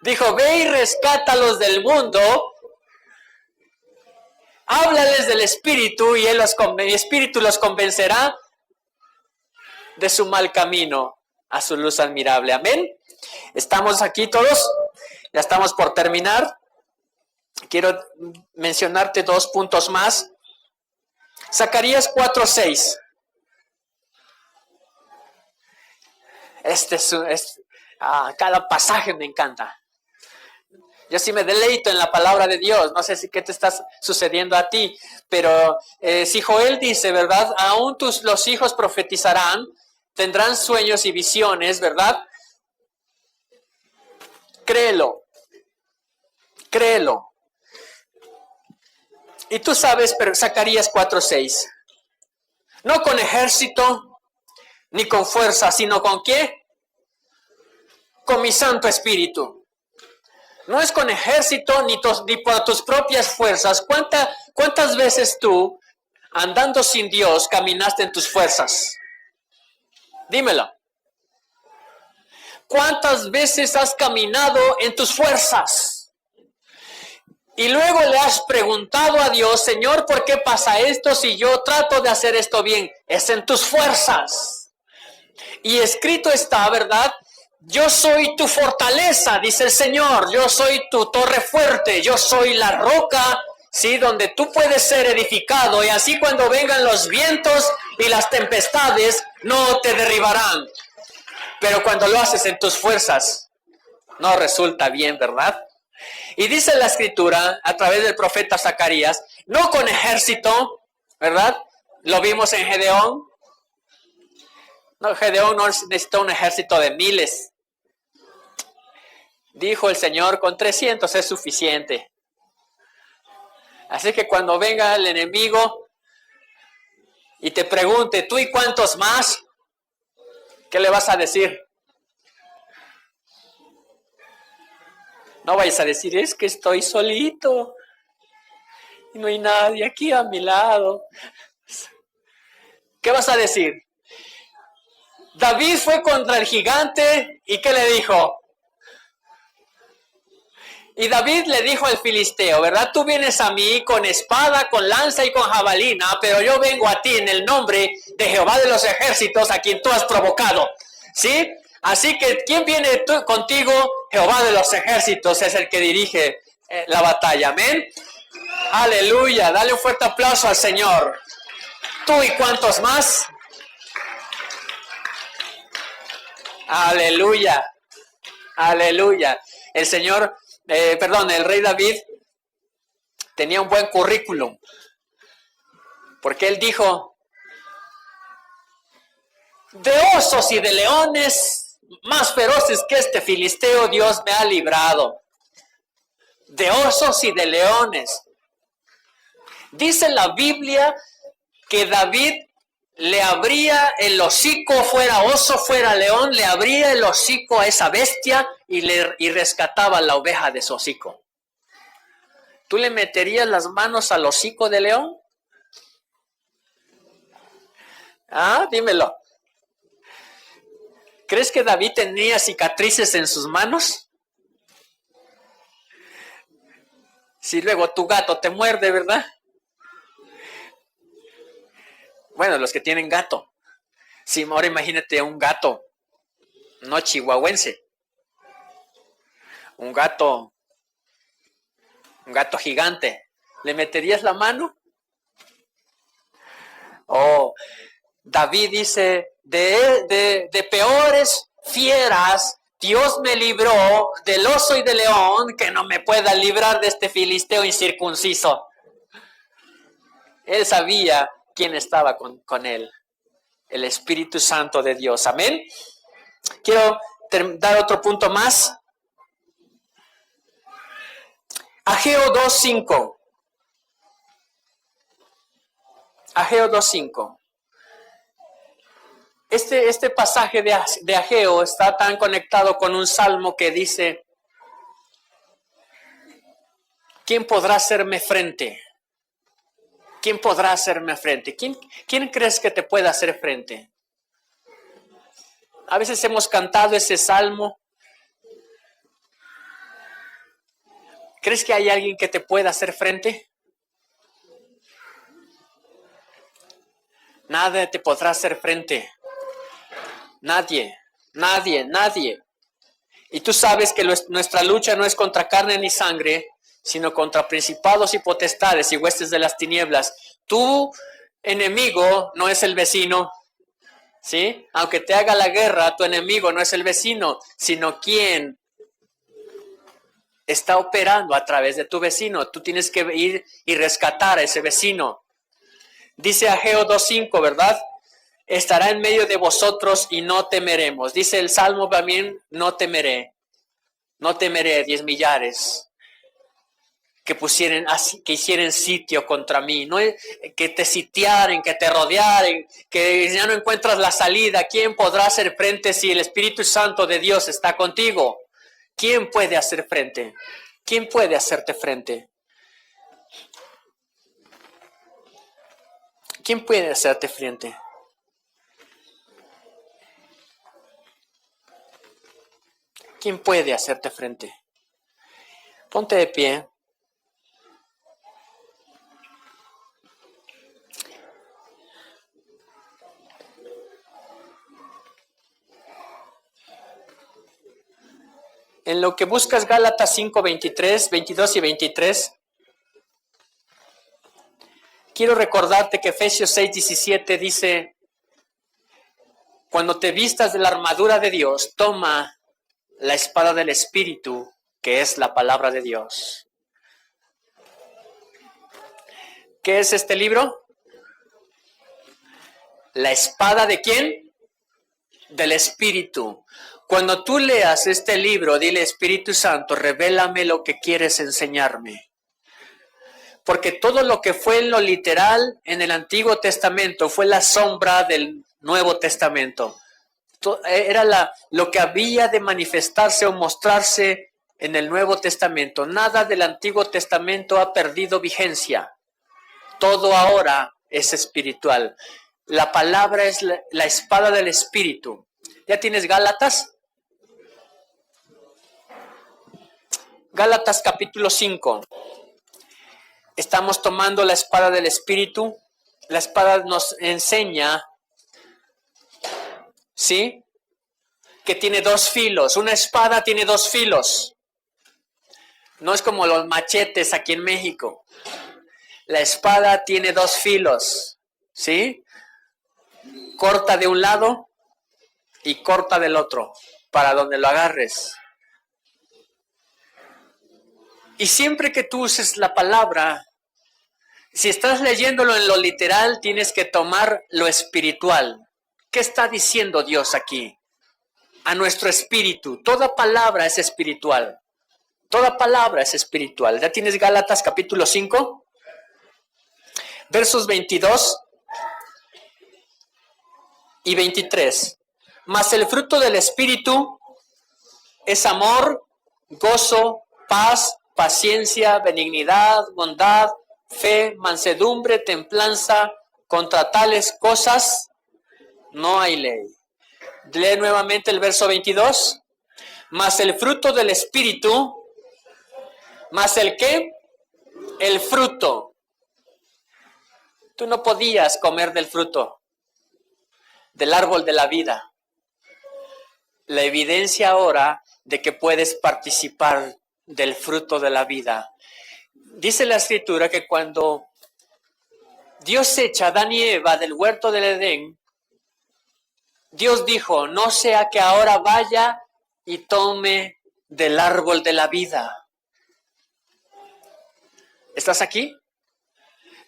Dijo ve y rescátalos del mundo. Háblales del Espíritu y el Espíritu los convencerá de su mal camino a su luz admirable. Amén. ¿Estamos aquí todos? Ya estamos por terminar. Quiero mencionarte 2 puntos más. Zacarías 4:6. Cada pasaje me encanta. Yo sí me deleito en la palabra de Dios. No sé si qué te está sucediendo a ti, pero si Joel dice, ¿verdad? Aún los hijos profetizarán, tendrán sueños y visiones, ¿verdad? Créelo. Créelo. Y tú sabes, pero Zacarías 4:6. No con ejército, ni con fuerza, sino con ¿qué? Con mi Santo Espíritu. No es con ejército ni por tus propias fuerzas. ¿Cuántas veces tú, andando sin Dios, caminaste en tus fuerzas? Dímelo. ¿Cuántas veces has caminado en tus fuerzas? Y luego le has preguntado a Dios, Señor, ¿por qué pasa esto si yo trato de hacer esto bien? Es en tus fuerzas. Y escrito está, ¿verdad? Yo soy tu fortaleza, dice el Señor. Yo soy tu torre fuerte. Yo soy la roca, ¿sí? Donde tú puedes ser edificado. Y así cuando vengan los vientos y las tempestades, no te derribarán. Pero cuando lo haces en tus fuerzas, no resulta bien, ¿verdad? Y dice la Escritura, a través del profeta Zacarías, no con ejército, ¿verdad? Lo vimos en Gedeón. No, Gedeón no necesitó un ejército de miles. Dijo el Señor, con 300 es suficiente. Así que cuando venga el enemigo y te pregunte, ¿tú y cuántos más? ¿Qué le vas a decir? No vayas a decir, es que estoy solito y no hay nadie aquí a mi lado. ¿Qué vas a decir? David fue contra el gigante y ¿qué le dijo? Y David le dijo al filisteo, ¿verdad? Tú vienes a mí con espada, con lanza y con jabalina, pero yo vengo a ti en el nombre de Jehová de los ejércitos, a quien tú has provocado. ¿Sí? Así que, ¿quién viene contigo? Jehová de los ejércitos es el que dirige la batalla. Amén. Aleluya. Dale un fuerte aplauso al Señor. ¿Tú y cuántos más? Aleluya. Aleluya. El Señor... el rey David tenía un buen currículum, porque él dijo, de osos y de leones más feroces que este filisteo Dios me ha librado. De osos y de leones. Dice la Biblia que David le abría el hocico, fuera oso, fuera león, le abría el hocico a esa bestia y rescataba la oveja de su hocico. ¿Tú le meterías las manos al hocico de león? Ah, dímelo. ¿Crees que David tenía cicatrices en sus manos? Si luego tu gato te muerde, ¿verdad? Bueno, los que tienen gato. Sí, ahora imagínate un gato, no chihuahuense. Un gato gigante. ¿Le meterías la mano? Oh, David dice, de peores fieras, Dios me libró del oso y del león, que no me pueda librar de este filisteo incircunciso. Él sabía quién estaba con él, el Espíritu Santo de Dios. Amén. Quiero dar otro punto más. Ageo 2:5. Ageo 2:5. Este pasaje de Ageo está tan conectado con un salmo que dice, ¿quién podrá hacerme frente? ¿Quién podrá hacerme frente? ¿Quién crees que te pueda hacer frente? A veces hemos cantado ese salmo. ¿Crees que hay alguien que te pueda hacer frente? Nada te podrá hacer frente. Nadie. Y tú sabes que nuestra lucha no es contra carne ni sangre, sino contra principados y potestades y huestes de las tinieblas. Tu enemigo no es el vecino, ¿sí? Aunque te haga la guerra, tu enemigo no es el vecino, sino quien está operando a través de tu vecino. Tú tienes que ir y rescatar a ese vecino. Dice Ageo 2:5, ¿verdad? Estará en medio de vosotros y no temeremos. Dice el Salmo también, no temeré 10 millares que hicieran sitio contra mí, no que te sitiaren, que te rodearen, que ya no encuentras la salida. ¿Quién podrá hacer frente si el Espíritu Santo de Dios está contigo? ¿Quién puede hacer frente? ¿Quién puede hacerte frente? ¿Quién puede hacerte frente? ¿Quién puede hacerte frente? Ponte de pie. En lo que buscas Gálatas 5:23, 22 y 23, quiero recordarte que Efesios 6:17 dice, cuando te vistas de la armadura de Dios, toma la espada del Espíritu, que es la palabra de Dios. ¿Qué es este libro? ¿La espada de quién? Del Espíritu. Cuando tú leas este libro, dile, Espíritu Santo, revélame lo que quieres enseñarme. Porque todo lo que fue en lo literal en el Antiguo Testamento fue la sombra del Nuevo Testamento. Era lo que había de manifestarse o mostrarse en el Nuevo Testamento. Nada del Antiguo Testamento ha perdido vigencia. Todo ahora es espiritual. La palabra es la espada del Espíritu. ¿Ya tienes Gálatas? Gálatas capítulo 5. Estamos tomando la espada del Espíritu. La espada nos enseña, ¿sí?, que tiene dos filos. Una espada tiene dos filos. No es como los machetes aquí en México. La espada tiene dos filos, ¿sí? Corta de un lado y corta del otro, para donde lo agarres. Y siempre que tú uses la palabra, si estás leyéndolo en lo literal, tienes que tomar lo espiritual. ¿Qué está diciendo Dios aquí? A nuestro espíritu. Toda palabra es espiritual. Toda palabra es espiritual. ¿Ya tienes Gálatas capítulo 5? Versos 22 y 23. Mas el fruto del Espíritu es amor, gozo, paz, paciencia, benignidad, bondad, fe, mansedumbre, templanza. Contra tales cosas no hay ley. Lee nuevamente el verso 22. Mas el fruto del Espíritu, ¿más el qué? El fruto. Tú no podías comer del fruto del árbol de la vida. La evidencia ahora de que puedes participar del fruto de la vida. Dice la Escritura que cuando Dios echa a Adán y Eva del huerto del Edén, Dios dijo, no sea que ahora vaya y tome del árbol de la vida. ¿Estás aquí?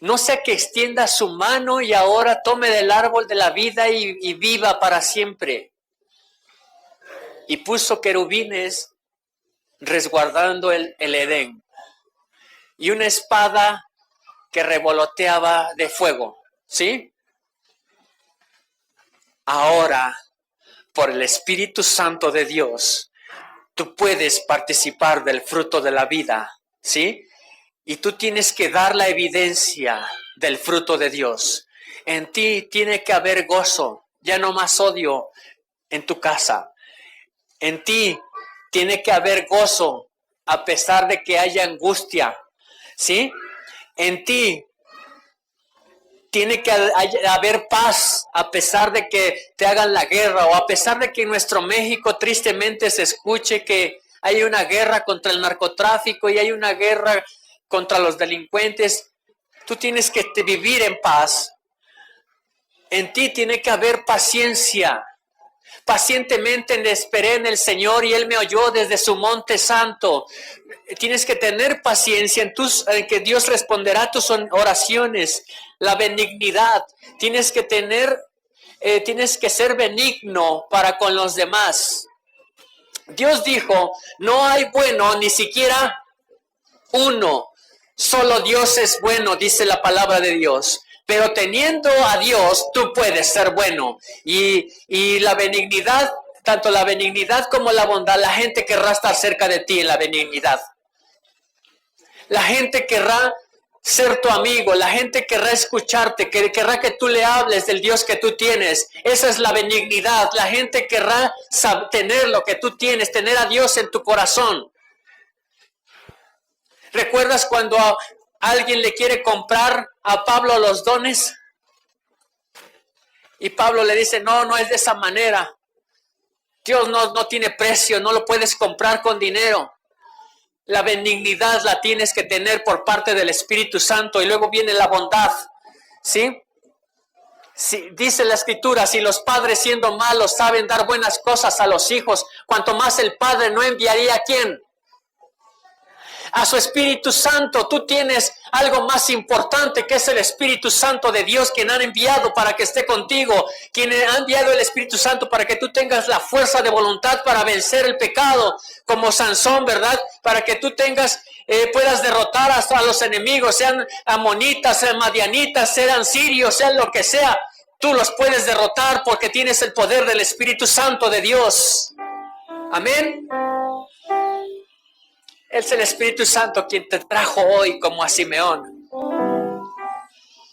No sea que extienda su mano y ahora tome del árbol de la vida y viva para siempre. Y puso querubines resguardando el Edén. Y una espada que revoloteaba de fuego. ¿Sí? Ahora, por el Espíritu Santo de Dios, tú puedes participar del fruto de la vida. ¿Sí? Y tú tienes que dar la evidencia del fruto de Dios. En ti tiene que haber gozo, ya no más odio en tu casa. En ti tiene que haber gozo a pesar de que haya angustia. ¿Sí? En ti tiene que haber paz a pesar de que te hagan la guerra o a pesar de que en nuestro México tristemente se escuche que hay una guerra contra el narcotráfico y hay una guerra contra los delincuentes. Tú tienes que vivir en paz. En ti tiene que haber paciencia. Pacientemente le esperé en el Señor y Él me oyó desde su monte santo. Tienes que tener paciencia en que Dios responderá a tus oraciones. La benignidad. Tienes que ser benigno para con los demás. Dios dijo, no hay bueno ni siquiera uno. Solo Dios es bueno, dice la palabra de Dios. Pero teniendo a Dios, tú puedes ser bueno. Y la benignidad, tanto la benignidad como la bondad, la gente querrá estar cerca de ti en la benignidad. La gente querrá ser tu amigo, la gente querrá escucharte, querrá que tú le hables del Dios que tú tienes. Esa es la benignidad. La gente querrá tener lo que tú tienes, tener a Dios en tu corazón. ¿Recuerdas cuando alguien le quiere comprar a Pablo los dones? Y Pablo le dice, no es de esa manera. Dios no tiene precio, no lo puedes comprar con dinero. La benignidad la tienes que tener por parte del Espíritu Santo y luego viene la bondad. ¿Sí? Sí, dice la Escritura, si los padres siendo malos saben dar buenas cosas a los hijos, cuanto más el Padre no enviaría ¿a quién? a su Espíritu Santo. Tú tienes algo más importante que es el Espíritu Santo de Dios, quien han enviado para que esté contigo, quien ha enviado el Espíritu Santo para que tú tengas la fuerza de voluntad para vencer el pecado, como Sansón, ¿verdad? Para que tú puedas derrotar a los enemigos, sean amonitas, sean madianitas, sean sirios, sean lo que sea. Tú los puedes derrotar porque tienes el poder del Espíritu Santo de Dios. Amén. Es el Espíritu Santo quien te trajo hoy como a Simeón.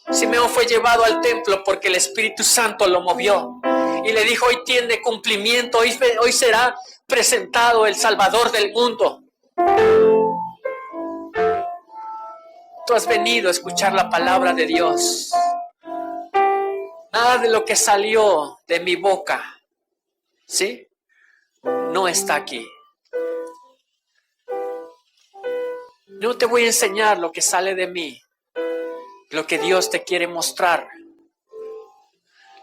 Simeón fue llevado al templo porque el Espíritu Santo lo movió. Y le dijo, hoy tiene cumplimiento, hoy será presentado el Salvador del mundo. Tú has venido a escuchar la palabra de Dios. Nada de lo que salió de mi boca, ¿sí? No está aquí. No te voy a enseñar lo que sale de mí, lo que Dios te quiere mostrar,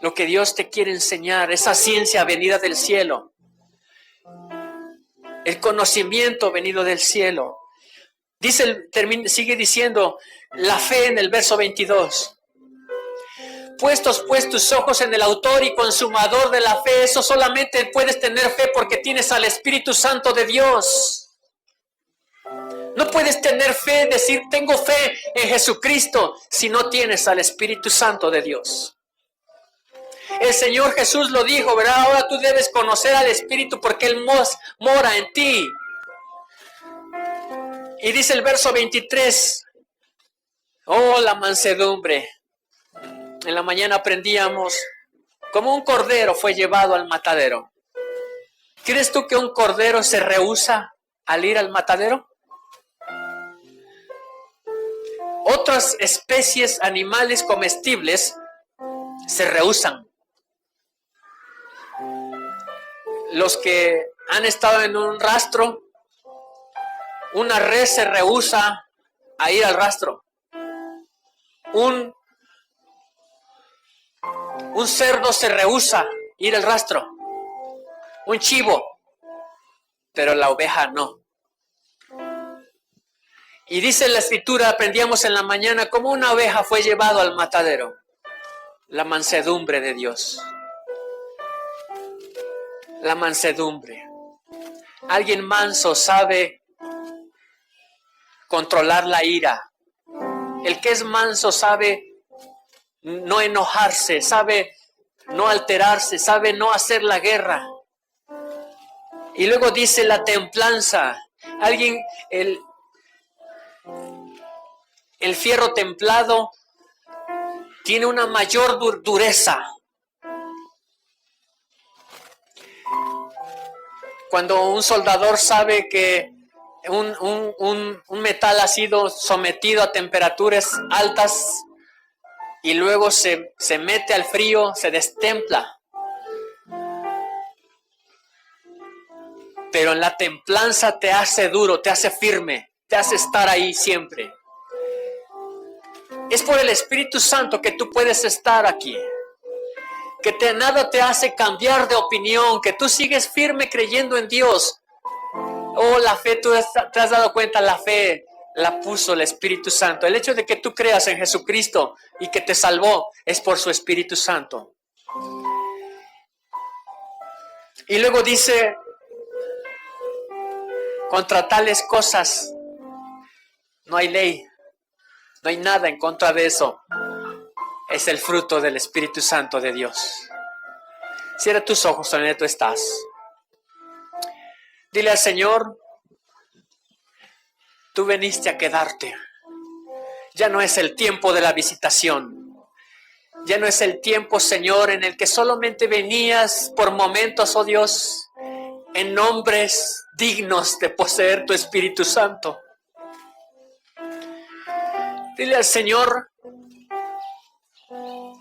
lo que Dios te quiere enseñar, esa ciencia venida del cielo, el conocimiento venido del cielo. Sigue diciendo la fe en el verso 22. Puestos pues tus ojos en el autor y consumador de la fe. Eso solamente puedes tener fe porque tienes al Espíritu Santo de Dios. No puedes tener fe, decir tengo fe en Jesucristo, si no tienes al Espíritu Santo de Dios. El Señor Jesús lo dijo, ¿verdad? Ahora tú debes conocer al Espíritu porque Él mora en ti. Y dice el verso 23, oh, la mansedumbre. En la mañana aprendíamos, como un cordero fue llevado al matadero. ¿Crees tú que un cordero se rehúsa al ir al matadero? Otras especies animales comestibles se rehúsan. Los que han estado en un rastro, una res se rehúsa a ir al rastro. Un cerdo se rehúsa a ir al rastro. Un chivo, pero la oveja no. Y dice la Escritura, aprendíamos en la mañana, como una oveja fue llevado al matadero. La mansedumbre de Dios. La mansedumbre. Alguien manso sabe controlar la ira. El que es manso sabe no enojarse, sabe no alterarse, sabe no hacer la guerra. Y luego dice la templanza. El fierro templado tiene una mayor dureza. Cuando un soldador sabe que un metal ha sido sometido a temperaturas altas y luego se mete al frío, se destempla. Pero en la templanza te hace duro, te hace firme, te hace estar ahí siempre. Es por el Espíritu Santo que tú puedes estar aquí. Que nada te hace cambiar de opinión, que tú sigues firme creyendo en Dios. Oh, la fe, tú te has dado cuenta, la fe la puso el Espíritu Santo. El hecho de que tú creas en Jesucristo y que te salvó es por su Espíritu Santo. Y luego dice, contra tales cosas no hay ley, no hay nada en contra de eso. Es el fruto del Espíritu Santo de Dios. Cierra tus ojos donde tú estás. Dile al Señor, tú viniste a quedarte. Ya no es el tiempo de la visitación. Ya no es el tiempo, Señor, en el que solamente venías por momentos, oh Dios, en nombres dignos de poseer tu Espíritu Santo. Dile al Señor,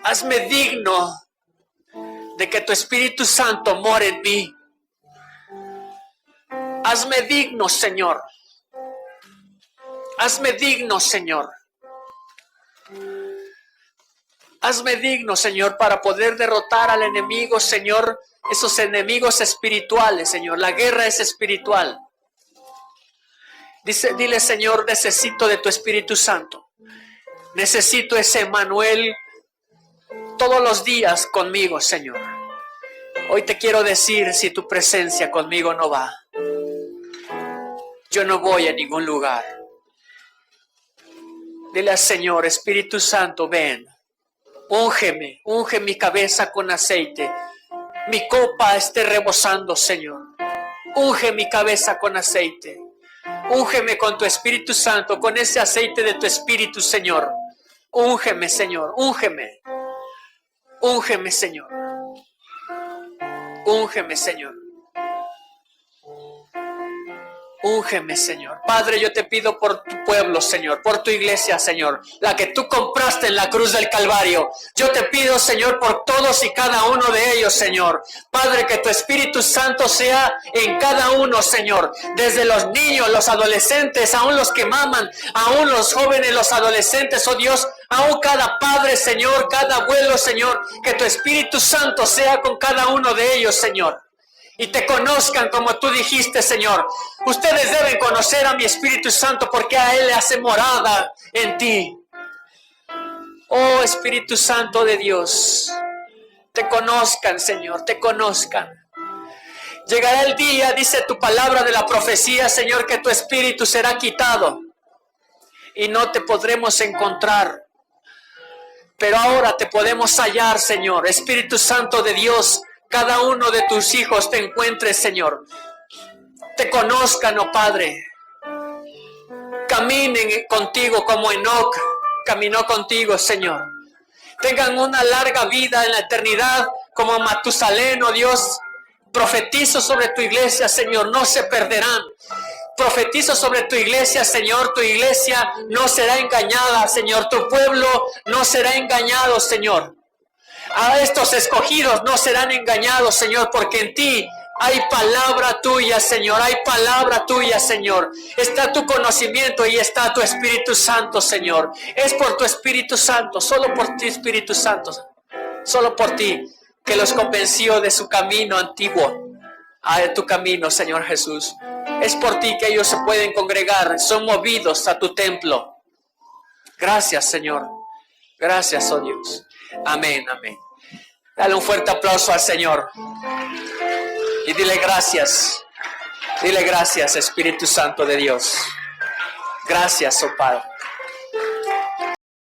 hazme digno de que tu Espíritu Santo more en mí. Hazme digno, Señor. Hazme digno, Señor. Hazme digno, Señor, para poder derrotar al enemigo, Señor, esos enemigos espirituales, Señor. La guerra es espiritual. Dile, Señor, necesito de tu Espíritu Santo. Necesito ese Emmanuel todos los días conmigo, Señor. Hoy te quiero decir, si tu presencia conmigo no va, yo no voy a ningún lugar. Dile al Señor, Espíritu Santo, ven. Úngeme, unge mi cabeza con aceite. Mi copa esté rebosando, Señor. Unge mi cabeza con aceite. Úngeme con tu Espíritu Santo, con ese aceite de tu Espíritu, Señor. Úngeme, Señor, úngeme. Úngeme, Señor. Úngeme, Señor. Úngeme, Señor. Padre, yo te pido por tu pueblo, Señor, por tu iglesia, Señor, la que tú compraste en la cruz del Calvario. Yo te pido, Señor, por todos y cada uno de ellos, Señor. Padre, que tu Espíritu Santo sea en cada uno, Señor. Desde los niños, los adolescentes, aún los que maman, aún los jóvenes, los adolescentes, oh Dios, aún cada padre, Señor, cada abuelo, Señor. Que tu Espíritu Santo sea con cada uno de ellos, Señor. Y te conozcan como tú dijiste, Señor. Ustedes deben conocer a mi Espíritu Santo porque a Él le hace morada en ti. Oh Espíritu Santo de Dios, te conozcan, Señor, te conozcan. Llegará el día, dice tu palabra de la profecía, Señor, que tu Espíritu será quitado y no te podremos encontrar. Pero ahora te podemos hallar, Señor. Espíritu Santo de Dios, cada uno de tus hijos te encuentre, Señor. Te conozcan, oh Padre. Caminen contigo como Enoc caminó contigo, Señor. Tengan una larga vida en la eternidad como Matusalén, oh Dios. Profetizo sobre tu iglesia, Señor, no se perderán. Profetizo sobre tu iglesia, Señor, tu iglesia no será engañada, Señor. Tu pueblo no será engañado, Señor. A estos escogidos no serán engañados, Señor, porque en ti hay palabra tuya, Señor. Hay palabra tuya, Señor. Está tu conocimiento y está tu Espíritu Santo, Señor. Es por tu Espíritu Santo, solo por ti, Espíritu Santo. Solo por ti, que los convenció de su camino antiguo a tu camino, Señor Jesús. Es por ti que ellos se pueden congregar, son movidos a tu templo. Gracias, Señor. Gracias, oh Dios. Amén, amén. Dale un fuerte aplauso al Señor. Y dile gracias. Dile gracias, Espíritu Santo de Dios. Gracias, oh Padre.